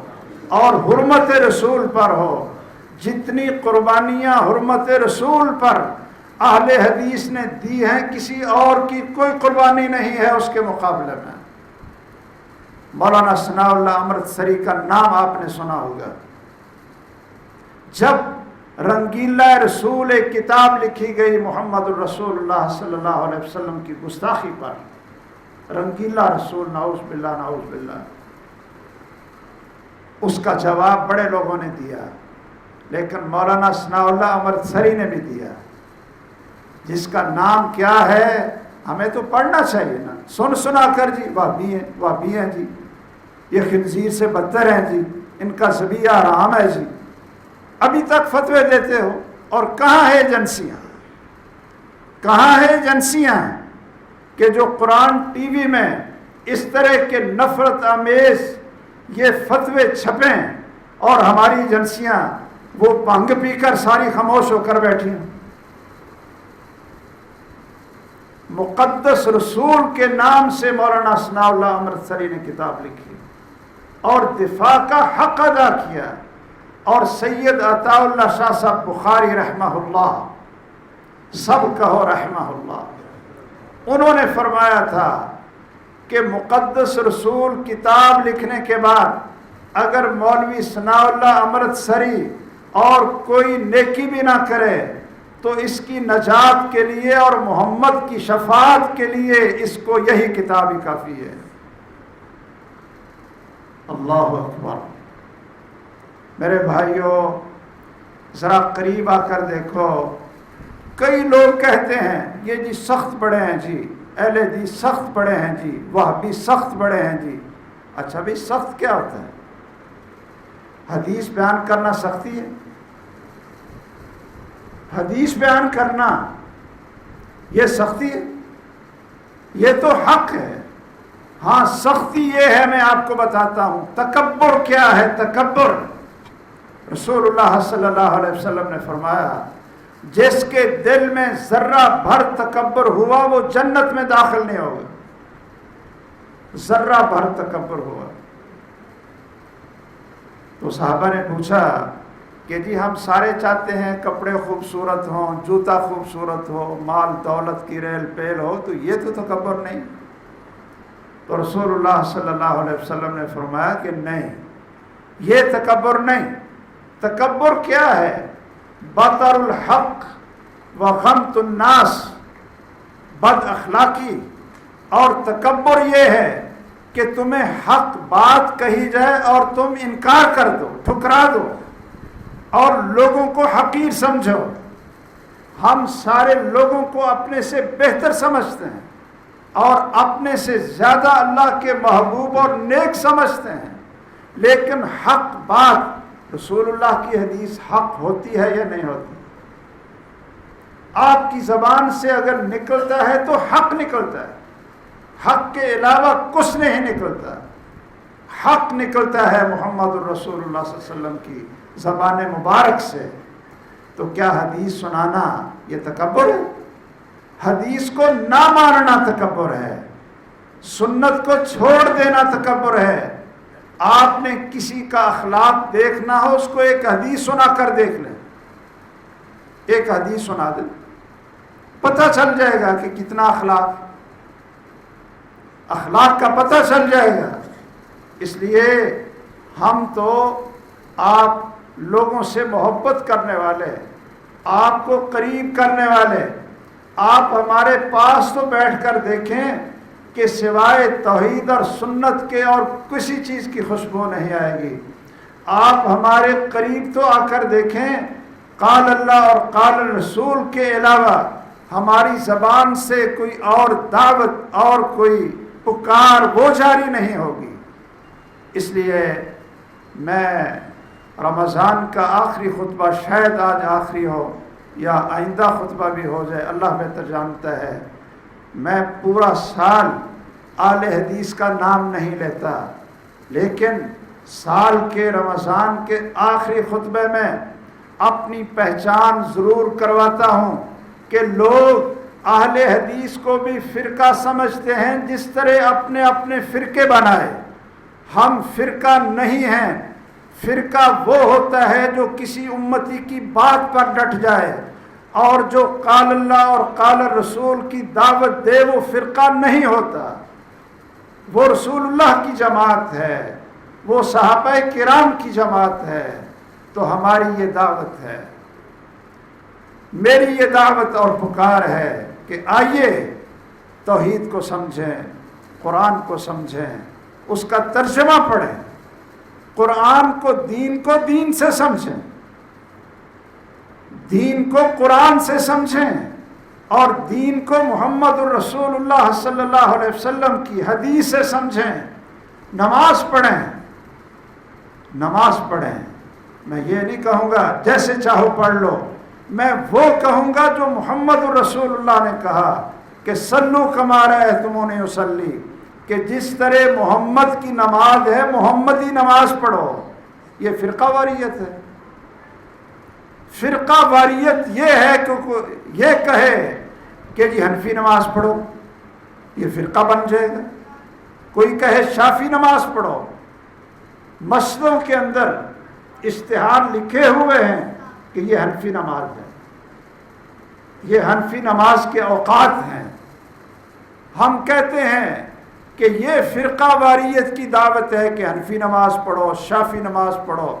اور حرمت رسول پر ہو۔ جتنی قربانیاں حرمت رسول پر اہل حدیث نے دی ہیں، کسی اور کی کوئی قربانی نہیں ہے اس کے مقابلے میں۔ مولانا ثناء اللہ امرتسری کا نام آپ نے سنا ہوگا۔ جب رنگیلا رسول ایک کتاب لکھی گئی محمد الرسول اللہ صلی اللہ علیہ وسلم کی گستاخی پر، رنگیلا رسول، نعوذ باللہ نعوذ باللہ، اس کا جواب بڑے لوگوں نے دیا، لیکن مولانا ثناء اللہ امرتسری نے بھی دیا، جس کا نام کیا ہے؟ ہمیں تو پڑھنا چاہیے نا، سن سنا کر جی وہابی ہیں، وہابی ہیں جی، یہ خنزیر سے بدتر ہیں جی، ان کا ذبیحہ حرام ہے جی، ابھی تک فتوے دیتے ہو۔ اور کہاں ہے ایجنسیاں، کہاں ہے ایجنسیاں کہ جو قرآن ٹی وی میں اس طرح کے نفرت آمیز یہ فتوے چھپیں اور ہماری ایجنسیاں وہ بھنگ پی کر ساری خاموش ہو کر بیٹھی ہیں؟ مقدس رسول کے نام سے مولانا ثناء اللہ امرتسری نے کتاب لکھی اور دفاع کا حق ادا کیا، اور سید عطا اللہ شاہ صاحب بخاری رحمہ اللہ، سب کہو رحمہ اللہ، انہوں نے فرمایا تھا کہ مقدس رسول کتاب لکھنے کے بعد اگر مولوی ثناء اللہ امرتسری اور کوئی نیکی بھی نہ کرے تو اس کی نجات کے لیے اور محمد کی شفاعت کے لیے اس کو یہی کتاب ہی کافی ہے۔ اللہ اکبر۔ میرے بھائیوں، ذرا قریب آ کر دیکھو، کئی لوگ کہتے ہیں یہ جی سخت بڑے ہیں جی، اہل حدیث سخت بڑے ہیں جی، وہابی سخت بڑے ہیں جی۔ اچھا بھئی سخت کیا ہوتا ہے؟ حدیث بیان کرنا سختی ہے؟ حدیث بیان کرنا یہ سختی ہے؟ یہ تو حق ہے۔ ہاں سختی یہ ہے، میں آپ کو بتاتا ہوں، تکبر کیا ہے؟ تکبر، رسول اللہ صلی اللہ علیہ وسلم نے فرمایا جس کے دل میں ذرہ بھر تکبر ہوا وہ جنت میں داخل نہیں ہوگا، ذرہ بھر تکبر ہوا۔ تو صحابہ نے پوچھا کہ جی ہم سارے چاہتے ہیں کپڑے خوبصورت ہوں، جوتا خوبصورت ہو، مال دولت کی ریل پیل ہو، تو یہ تو تکبر نہیں؟ تو رسول اللہ صلی اللہ علیہ وسلم نے فرمایا کہ نہیں، یہ تکبر نہیں۔ تکبر کیا ہے؟ بطر الحق و غمت الناس، بد اخلاقی۔ اور تکبر یہ ہے کہ تمہیں حق بات کہی جائے اور تم انکار کر دو، ٹھکرا دو اور لوگوں کو حقیر سمجھو۔ ہم سارے لوگوں کو اپنے سے بہتر سمجھتے ہیں، اور اپنے سے زیادہ اللہ کے محبوب اور نیک سمجھتے ہیں، لیکن حق بات رسول اللہ کی حدیث حق ہوتی ہے یا نہیں ہوتی؟ آپ کی زبان سے اگر نکلتا ہے تو حق نکلتا ہے، حق کے علاوہ کچھ نہیں نکلتا، حق نکلتا ہے محمد الرسول اللہ صلی اللہ علیہ وسلم کی زبان مبارک سے۔ تو کیا حدیث سنانا یہ تکبر ہے؟ حدیث کو نہ ماننا تکبر ہے، سنت کو چھوڑ دینا تکبر ہے۔ آپ نے کسی کا اخلاق دیکھنا ہو، اس کو ایک حدیث سنا کر دیکھ لیں، ایک حدیث سنا دیں، پتہ چل جائے گا کہ کتنا اخلاق کا پتہ چل جائے گا۔ اس لیے ہم تو آپ لوگوں سے محبت کرنے والے، آپ کو قریب کرنے والے، آپ ہمارے پاس تو بیٹھ کر دیکھیں کہ سوائے توحید اور سنت کے اور کسی چیز کی خوشبو نہیں آئے گی۔ آپ ہمارے قریب تو آ کر دیکھیں، قال اللہ اور قال رسول کے علاوہ ہماری زبان سے کوئی اور دعوت اور کوئی پکار وہ جاری نہیں ہوگی۔ اس لیے میں رمضان کا آخری خطبہ، شاید آج آخری ہو یا آئندہ خطبہ بھی ہو جائے، اللہ بہتر جانتا ہے، میں پورا سال اہل حدیث کا نام نہیں لیتا، لیکن سال کے رمضان کے آخری خطبے میں اپنی پہچان ضرور کرواتا ہوں کہ لوگ اہل حدیث کو بھی فرقہ سمجھتے ہیں، جس طرح اپنے اپنے فرقے بنائے۔ ہم فرقہ نہیں ہیں، فرقہ وہ ہوتا ہے جو کسی امتی کی بات پر ڈٹ جائے، اور جو قال اللہ اور قال رسول کی دعوت دے وہ فرقہ نہیں ہوتا، وہ رسول اللہ کی جماعت ہے، وہ صحابہ کرام کی جماعت ہے۔ تو ہماری یہ دعوت ہے، میری یہ دعوت اور پکار ہے کہ آئیے توحید کو سمجھیں، قرآن کو سمجھیں، اس کا ترجمہ پڑھیں، قرآن کو دین سے سمجھیں، دین کو قرآن سے سمجھیں، اور دین کو محمد الرسول اللہ صلی اللہ علیہ وسلم کی حدیث سے سمجھیں۔ نماز پڑھیں، میں یہ نہیں کہوں گا جیسے چاہو پڑھ لو، میں وہ کہوں گا جو محمد الرسول اللہ نے کہا کہ صلو کما رأیتمونی اصلی، کہ جس طرح محمد کی نماز ہے محمدی نماز پڑھو۔ یہ فرقہ واریت ہے۔ فرقہ واریت یہ ہے کہ یہ کہے کہ جی حنفی نماز پڑھو، یہ فرقہ بن جائے گا۔ کوئی کہے شافی نماز پڑھو، مسجدوں کے اندر اشتہار لکھے ہوئے ہیں کہ یہ حنفی نماز ہے، یہ حنفی نماز کے اوقات ہیں۔ ہم کہتے ہیں کہ یہ فرقہ واریت کی دعوت ہے کہ حنفی نماز پڑھو، شافی نماز پڑھو،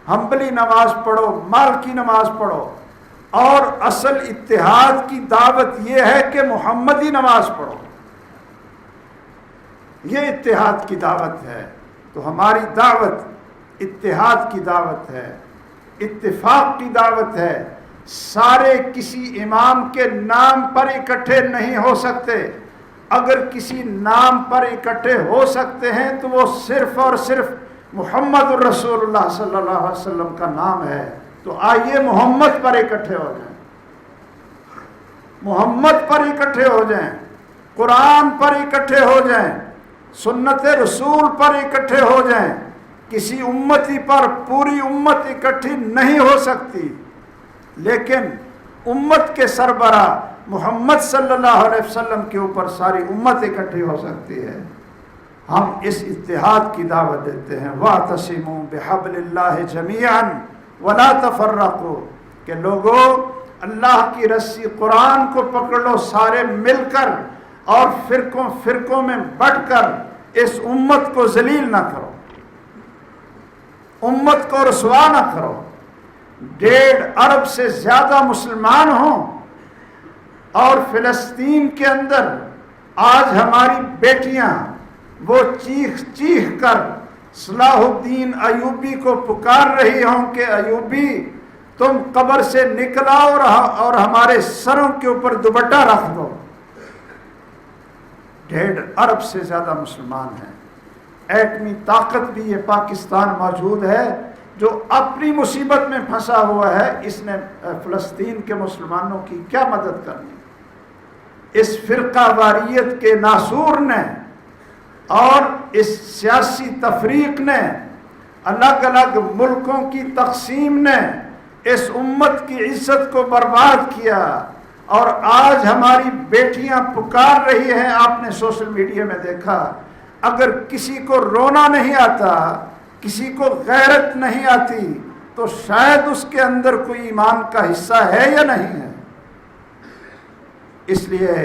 حنبلی نماز پڑھو، مالکی نماز پڑھو، اور اصل اتحاد کی دعوت یہ ہے کہ محمدی نماز پڑھو۔ یہ اتحاد کی دعوت ہے۔ تو ہماری دعوت اتحاد کی دعوت ہے، اتفاق کی دعوت ہے۔ سارے کسی امام کے نام پر اکٹھے نہیں ہو سکتے۔ اگر کسی نام پر اکٹھے ہو سکتے ہیں تو وہ صرف اور صرف محمد الرسول اللہ صلی اللہ علیہ وسلم کا نام ہے۔ تو آئیے محمد پر اکٹھے ہو جائیں، محمد پر اکٹھے ہو جائیں، قرآن پر اکٹھے ہو جائیں، سنت رسول پر اکٹھے ہو جائیں۔ کسی امتی پر پوری امت اکٹھی نہیں ہو سکتی، لیکن امت کے سربراہ محمد صلی اللہ علیہ وسلم کے اوپر ساری امت اکٹھی ہو سکتی ہے۔ ہم اس اتحاد کی دعوت دیتے ہیں، وَاعْتَصِمُوا بِحَبْلِ اللَّهِ جَمِيعًا وَلَا تَفَرَّقُوا، کہ لوگوں اللہ کی رسی قرآن کو پکڑ لو سارے مل کر، اور فرقوں میں بٹ کر اس امت کو ذلیل نہ کرو، امت کو رسوا نہ کرو۔ 1.5 ارب سے زیادہ مسلمان ہوں، اور فلسطین کے اندر آج ہماری بیٹیاں وہ چیخ چیخ کر صلاح الدین ایوبی کو پکار رہی ہوں کہ ایوبی تم قبر سے نکلا اور ہمارے سروں کے اوپر دوپٹہ رکھ دو۔ 1.5 ارب سے زیادہ مسلمان ہیں۔ ایٹمی طاقت بھی یہ پاکستان موجود ہے جو اپنی مصیبت میں پھنسا ہوا ہے، اس نے فلسطین کے مسلمانوں کی کیا مدد کرنی؟ اس فرقہ واریت کے ناسور نے اور اس سیاسی تفریق نے، الگ الگ ملکوں کی تقسیم نے اس امت کی عزت کو برباد کیا، اور آج ہماری بیٹیاں پکار رہی ہیں۔ آپ نے سوشل میڈیا میں دیکھا، اگر کسی کو رونا نہیں آتا، کسی کو غیرت نہیں آتی، تو شاید اس کے اندر کوئی ایمان کا حصہ ہے یا نہیں ہے۔ اس لیے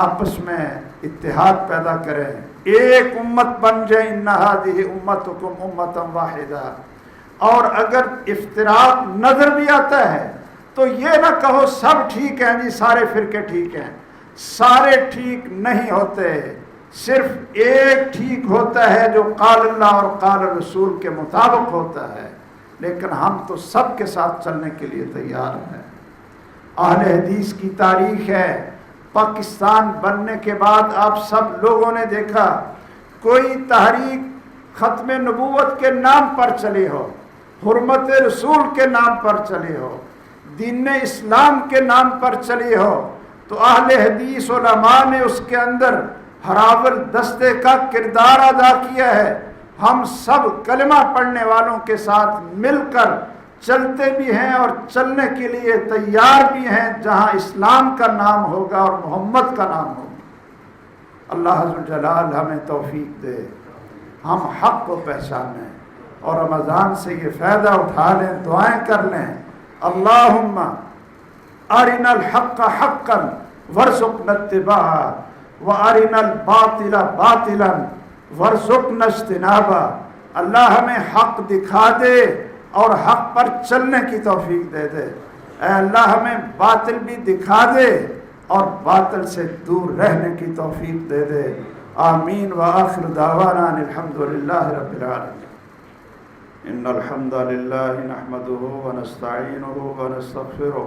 آپس میں اتحاد پیدا کریں، ایک امت بن جائے، ان ہذہ امتکم امۃ واحدہ۔ اور اگر افتراق نظر بھی آتا ہے تو یہ نہ کہو سب ٹھیک ہیں جی، سارے فرقے ٹھیک ہیں۔ سارے ٹھیک نہیں ہوتے، صرف ایک ٹھیک ہوتا ہے جو قال اللہ اور قال رسول کے مطابق ہوتا ہے، لیکن ہم تو سب کے ساتھ چلنے کے لیے تیار ہیں۔ اہل حدیث کی تاریخ ہے، پاکستان بننے کے بعد آپ سب لوگوں نے دیکھا، کوئی تحریک ختم نبوت کے نام پر چلی ہو، حرمت رسول کے نام پر چلی ہو، دین اسلام کے نام پر چلی ہو، تو اہل حدیث علماء نے اس کے اندر ہراول دستے کا کردار ادا کیا ہے۔ ہم سب کلمہ پڑھنے والوں کے ساتھ مل کر چلتے بھی ہیں اور چلنے کے لیے تیار بھی ہیں، جہاں اسلام کا نام ہوگا اور محمد کا نام ہوگا۔ اللہ عز و جلال ہمیں توفیق دے، ہم حق کو پہچانیں اور رمضان سے یہ فائدہ اٹھا لیں، دعائیں کر لیں۔ اللہم ارنا الحق حقا وارزقنا اتباعہ وارنا الباطل باطلا وارزقنا اجتنابہ۔ اللہ ہمیں حق دکھا دے اور حق پر چلنے کی توفیق دے دے۔ اے اللہ ہمیں باطل بھی دکھا دے اور باطل سے دور رہنے کی توفیق دے دے۔ آمین وآخر دعوانا الحمدللہ رب العالمین۔ ان الحمد للہ نحمده ونستعینه ونستغفره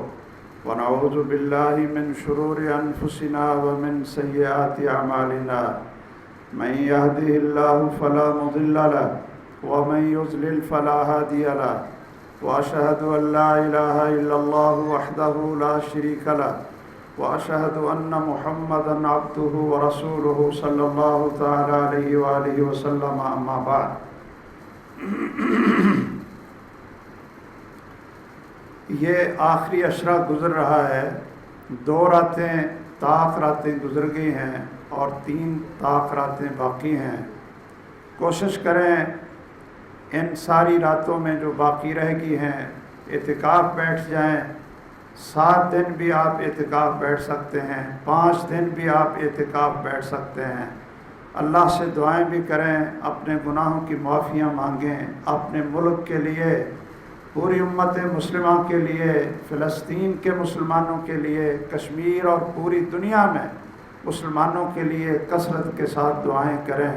ونعوذ باللہ من شرور انفسنا ومن سیئات اعمالنا، من يهده الله فلا مضل له ومن يضلل فلا هادي له، واشهد ان لا اله الا الله وحده لا شريك له، واشهد ان محمدا عبده ورسوله صلی اللہ تعالی علیہ وآلہ وسلم۔ اما بعد، یہ آخری عشرہ گزر رہا ہے، 2 راتیں طاق راتیں گزر گئی ہیں اور 3 طاق راتیں باقی ہیں۔ کوشش کریں ان ساری راتوں میں جو باقی رہ گئی ہیں اعتکاف بیٹھ جائیں۔ 7 دن بھی آپ اعتکاف بیٹھ سکتے ہیں، 5 دن بھی آپ اعتکاف بیٹھ سکتے ہیں۔ اللہ سے دعائیں بھی کریں، اپنے گناہوں کی معافیاں مانگیں، اپنے ملک کے لیے، پوری امت مسلمہ کے لیے، فلسطین کے مسلمانوں کے لیے، کشمیر اور پوری دنیا میں مسلمانوں کے لیے کثرت کے ساتھ دعائیں کریں،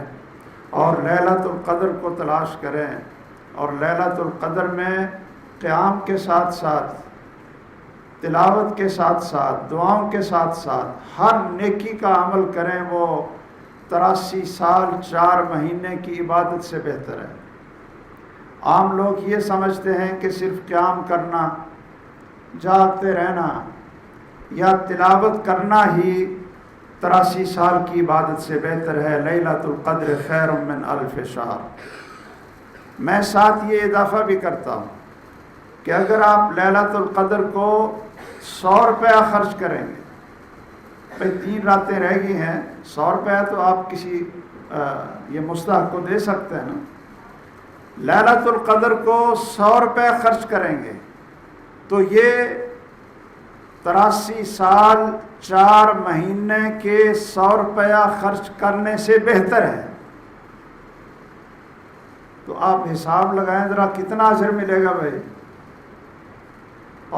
اور لیلۃ القدر کو تلاش کریں۔ اور لیلۃ القدر میں قیام کے ساتھ ساتھ، تلاوت کے ساتھ ساتھ، دعاؤں کے ساتھ ساتھ ہر نیکی کا عمل کریں، وہ 83 سال 4 مہینے کی عبادت سے بہتر ہے۔ عام لوگ یہ سمجھتے ہیں کہ صرف قیام کرنا، جاگتے رہنا یا تلاوت کرنا ہی 83 سال کی عبادت سے بہتر ہے۔ لیلۃ القدر خیر من 1000 شہر۔ میں ساتھ یہ اضافہ بھی کرتا ہوں کہ اگر آپ لیلۃ القدر کو 100 روپیہ خرچ کریں گے، 3 راتیں رہ گئی ہیں، 100 روپیہ تو آپ کسی یہ مستحق کو دے سکتے ہیں نا۔ لیلۃ القدر کو 100 روپے خرچ کریں گے تو یہ 83 سال 4 مہینے کے 100 روپیہ خرچ کرنے سے بہتر ہے۔ تو آپ حساب لگائیں ذرا کتنا اجر ملے گا بھائی۔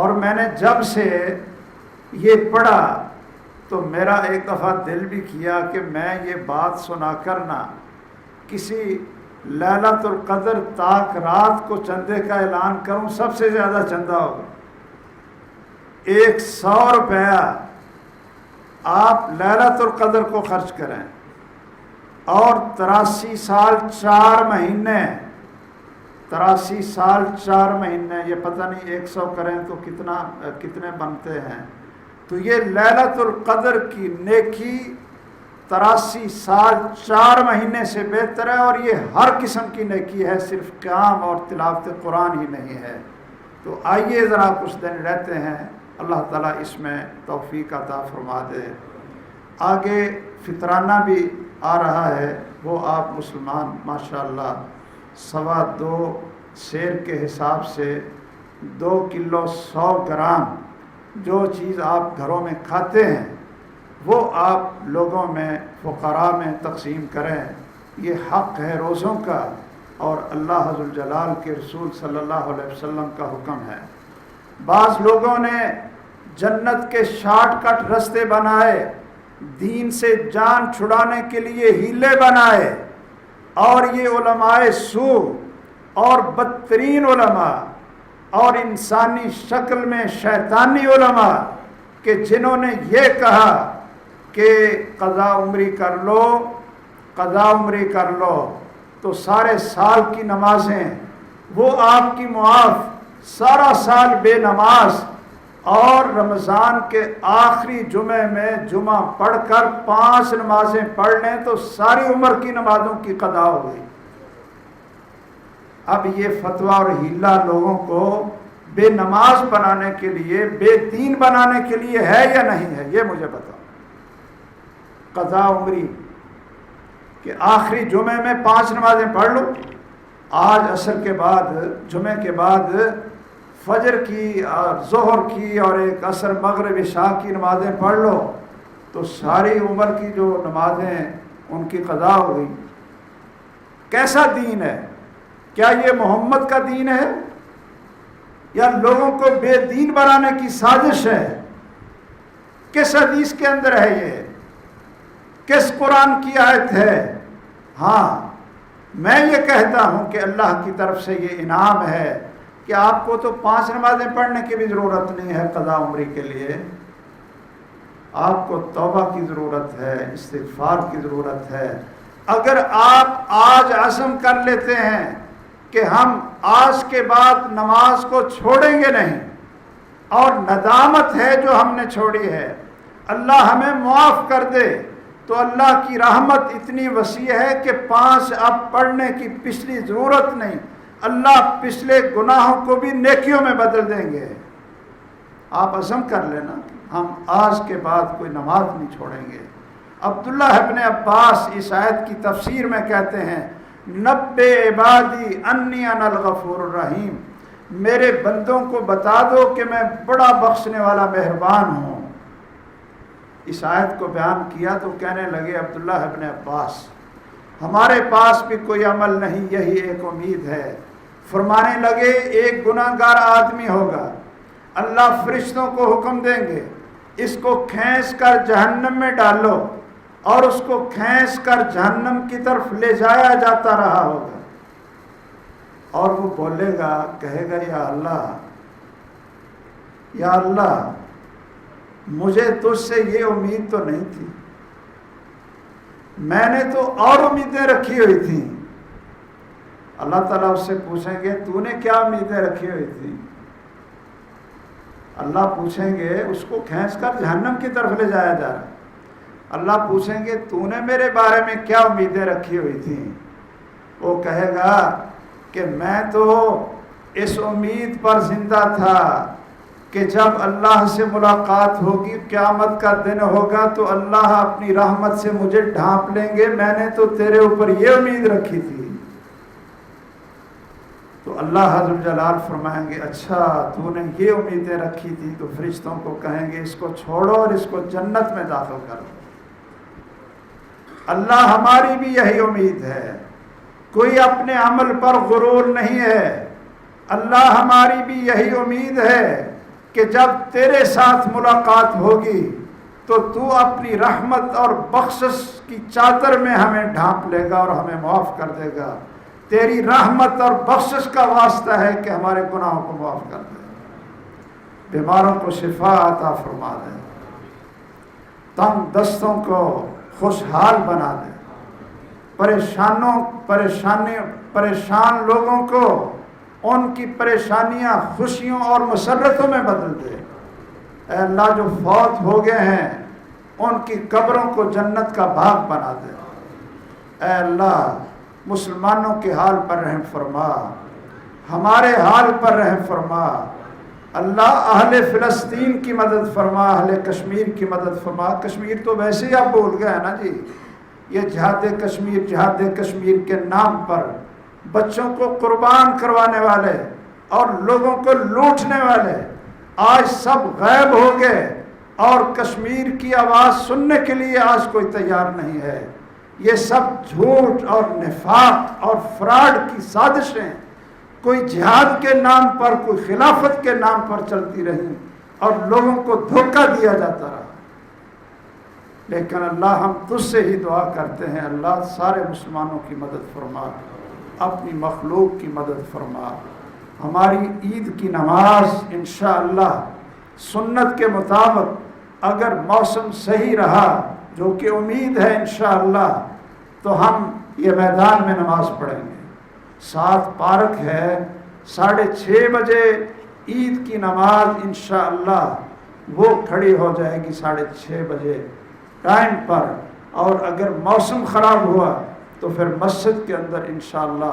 اور میں نے جب سے یہ پڑھا تو میرا ایک دفعہ دل بھی کیا کہ میں یہ بات سنا کرنا کسی لیلۃ القدر طاق رات کو چندے کا اعلان کروں، سب سے زیادہ چندہ ہوگا 100 روپیہ آپ لیلۃ القدر کو خرچ کریں۔ اور 83 سال 4 مہینے، 83 سال 4 مہینے، یہ پتہ نہیں 100 کریں تو کتنے بنتے ہیں. تو یہ لیلۃ القدر کی نیکی 83 سال 4 مہینے سے بہتر ہے، اور یہ ہر قسم کی نیکی ہے، صرف قیام اور تلاوت قرآن ہی نہیں ہے. تو آئیے ذرا کچھ دن رہتے ہیں، اللہ تعالیٰ اس میں توفیق عطا فرما دے. آگے فطرانہ بھی آ رہا ہے، وہ آپ مسلمان ماشاءاللہ 2.25 سیر کے حساب سے 2 کلو 100 گرام جو چیز آپ گھروں میں کھاتے ہیں وہ آپ لوگوں میں فقراء میں تقسیم کریں. یہ حق ہے روزوں کا، اور اللہ حضر جلال کے رسول صلی اللہ علیہ وسلم کا حکم ہے. بعض لوگوں نے جنت کے شارٹ کٹ رستے بنائے، دین سے جان چھڑانے کے لیے ہیلے بنائے، اور یہ علماء سو اور بدترین علماء اور انسانی شکل میں شیطانی علماء کہ جنہوں نے یہ کہا کہ قضا عمری کر لو، قضا عمری کر لو تو سارے سال کی نمازیں وہ آپ کی معاف، سارا سال بے نماز، اور رمضان کے آخری جمعے میں جمعہ پڑھ کر 5 نمازیں پڑھ لیں تو ساری عمر کی نمازوں کی قضا ہو گئی. اب یہ فتویٰ اور ہیلہ لوگوں کو بے نماز بنانے کے لیے، بے دین بنانے کے لیے ہے یا نہیں ہے، یہ مجھے بتاؤ. قضا عمری کہ آخری جمعے میں 5 نمازیں پڑھ لو، آج عصر کے بعد، جمعے کے بعد فجر کی اور ظہر کی اور ایک عصر مغرب عشاء کی نمازیں پڑھ لو تو ساری عمر کی جو نمازیں ان کی قضا ہو گئی. کیسا دین ہے؟ کیا یہ محمد کا دین ہے یا لوگوں کو بے دین بنانے کی سازش ہے؟ کس حدیث کے اندر ہے یہ؟ کس قرآن کی آیت ہے؟ ہاں، میں یہ کہتا ہوں کہ اللہ کی طرف سے یہ انعام ہے کہ آپ کو تو 5 نمازیں پڑھنے کی بھی ضرورت نہیں ہے قضا عمری کے لیے. آپ کو توبہ کی ضرورت ہے، استغفار کی ضرورت ہے. اگر آپ آج عزم کر لیتے ہیں کہ ہم آج کے بعد نماز کو چھوڑیں گے نہیں، اور ندامت ہے جو ہم نے چھوڑی ہے، اللہ ہمیں معاف کر دے، تو اللہ کی رحمت اتنی وسیع ہے کہ 5 اب پڑھنے کی پچھلی ضرورت نہیں، اللہ پچھلے گناہوں کو بھی نیکیوں میں بدل دیں گے. آپ عزم کر لینا، ہم آج کے بعد کوئی نماز نہیں چھوڑیں گے. عبداللہ ابن عباس اس آیت کی تفسیر میں کہتے ہیں، نبّئ عبادی انی انا الغفور الرحیم، میرے بندوں کو بتا دو کہ میں بڑا بخشنے والا مہربان ہوں. اس آیت کو بیان کیا تو کہنے لگے عبداللہ ابن عباس، ہمارے پاس بھی کوئی عمل نہیں، یہی ایک امید ہے. فرمانے لگے ایک گناہگار آدمی ہوگا، اللہ فرشتوں کو حکم دیں گے اس کو کھینچ کر جہنم میں ڈالو، اور اس کو کھینچ کر جہنم کی طرف لے جایا جاتا رہا ہوگا، اور وہ بولے گا، کہے گا یا اللہ، یا اللہ مجھے تجھ سے یہ امید تو نہیں تھی، میں نے تو اور امیدیں رکھی ہوئی تھیں. اللہ تعالیٰ اس سے پوچھیں گے تو نے کیا امیدیں رکھی ہوئی تھی؟ اللہ پوچھیں گے، اس کو کھینچ کر جہنم کی طرف لے جایا جا رہا ہے، اللہ پوچھیں گے تو نے میرے بارے میں کیا امیدیں رکھی ہوئی تھیں؟ وہ کہے گا کہ میں تو اس امید پر زندہ تھا کہ جب اللہ سے ملاقات ہوگی، قیامت کا دن ہوگا تو اللہ اپنی رحمت سے مجھے ڈھانپ لیں گے، میں نے تو تیرے اوپر یہ امید رکھی تھی. تو اللہ حضرت جلال فرمائیں گے اچھا تو نے یہ امیدیں رکھی تھی، تو فرشتوں کو کہیں گے اس کو چھوڑو اور اس کو جنت میں داخل کرو. اللہ ہماری بھی یہی امید ہے، کوئی اپنے عمل پر غرور نہیں ہے. اللہ ہماری بھی یہی امید ہے کہ جب تیرے ساتھ ملاقات ہوگی تو تو اپنی رحمت اور بخشش کی چادر میں ہمیں ڈھانپ لے گا اور ہمیں معاف کر دے گا. تیری رحمت اور بخشش کا واسطہ ہے کہ ہمارے گناہوں کو معاف کر دے، بیماروں کو شفا عطا فرما دے، تنگ دستوں کو خوشحال بنا دے. پریشان لوگوں کو ان کی پریشانیاں خوشیوں اور مسرتوں میں بدل دے۔ اے اللہ جو فوت ہو گئے ہیں ان کی قبروں کو جنت کا باغ بنا دے۔ اے اللہ مسلمانوں کے حال پر رحم فرما، ہمارے حال پر رحم فرما۔ اللہ اہل فلسطین کی مدد فرما، اہل کشمیر کی مدد فرما۔ کشمیر تو ویسے ہی آپ بول گئے ہیں نا جی، یہ جہاد کشمیر کے نام پر بچوں کو قربان کروانے والے اور لوگوں کو لوٹنے والے آج سب غائب ہو گئے، اور کشمیر کی آواز سننے کے لیے آج کوئی تیار نہیں ہے۔ یہ سب جھوٹ اور نفاق اور فراڈ کی سازشیں کوئی جہاد کے نام پر، کوئی خلافت کے نام پر چلتی رہیں اور لوگوں کو دھوکہ دیا جاتا رہا۔ لیکن اللہ ہم تجھ سے ہی دعا کرتے ہیں، اللہ سارے مسلمانوں کی مدد فرما، اپنی مخلوق کی مدد فرما۔ ہماری عید کی نماز انشاءاللہ سنت کے مطابق اگر موسم صحیح رہا، جو کہ امید ہے انشاءاللہ، تو ہم یہ میدان میں نماز پڑھیں گے۔ ساتھ پارک ہے، 6:30 بجے عید کی نماز انشاءاللہ وہ کھڑی ہو جائے گی 6:30 بجے ٹائم پر، اور اگر موسم خراب ہوا تو پھر مسجد کے اندر انشاءاللہ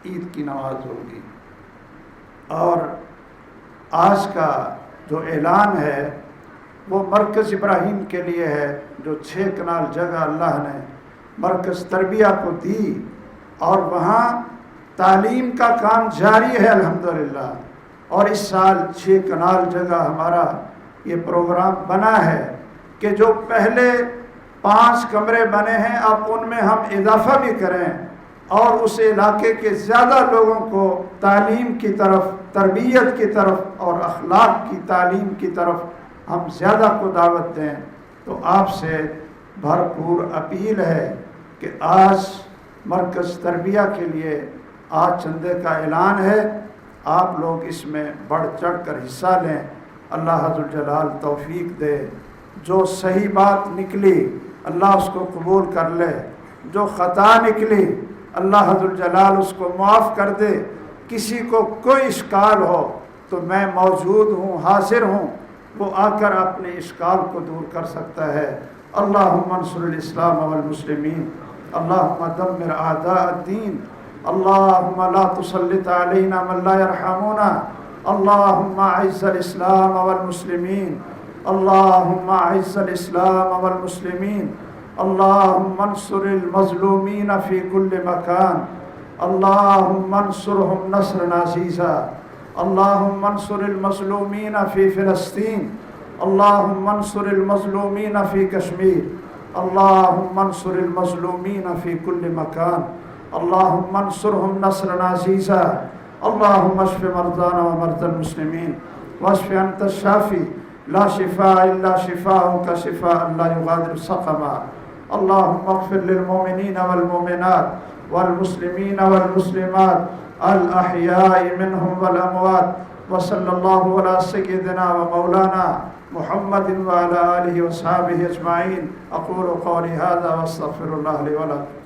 عید کی نماز ہوگی۔ اور آج کا جو اعلان ہے وہ مرکز ابراہیم کے لیے ہے، جو 6 کنال جگہ اللہ نے مرکز تربیہ کو دی، اور وہاں تعلیم کا کام جاری ہے الحمدللہ۔ اور اس سال 6 کنال جگہ ہمارا یہ پروگرام بنا ہے کہ جو پہلے 5 کمرے بنے ہیں اب ان میں ہم اضافہ بھی کریں، اور اس علاقے کے زیادہ لوگوں کو تعلیم کی طرف، تربیت کی طرف اور اخلاق کی تعلیم کی طرف ہم زیادہ کو دعوت دیں۔ تو آپ سے بھرپور اپیل ہے کہ آج مرکز تربیہ کے لیے آج چندے کا اعلان ہے، آپ لوگ اس میں بڑھ چڑھ کر حصہ لیں۔ اللہ حضر جلال توفیق دے، جو صحیح بات نکلی اللہ اس کو قبول کر لے، جو خطا نکلی اللہ حضر جلال اس کو معاف کر دے۔ کسی کو کوئی اشکال ہو تو میں موجود ہوں، حاضر ہوں، وہ آ کر اپنے اشکال کو دور کر سکتا ہے۔ اللہم انصر الاسلام والمسلمین، اللہم دمر اعداء الدین، اللہم لا تسلط علینا من لا یرحمونا، اللہم اعز الاسلام والمسلمین، اللہم اعز الاسلام والمسلمین، اللہم انصر المظلومین فی کل مکان، اللہم انصرهم نصرا عزیزا، اللہم انصر المظلومین فی فلسطین، اللہم انصر المظلومین فی کشمیر، اللہم انصر المظلومین فی کل مکان، اللہم انصرهم نصرا عزیزا، اللہم اشف مرضانا ومرضى المسلمین واشف انت الشافی لا شفاء الا شفاءک شفاء لا یغادر سقما، اللہم اغفر للمؤمنین والمؤمنات والمسلمین والمسلمات الاحیاء منهم والاموات، وصلی اللہ علی سیدنا ومولانا محمد وعلى آلہ وصحابہ اجمعین۔ اقول قولی ھذا واستغفر اللہ لی ولکم۔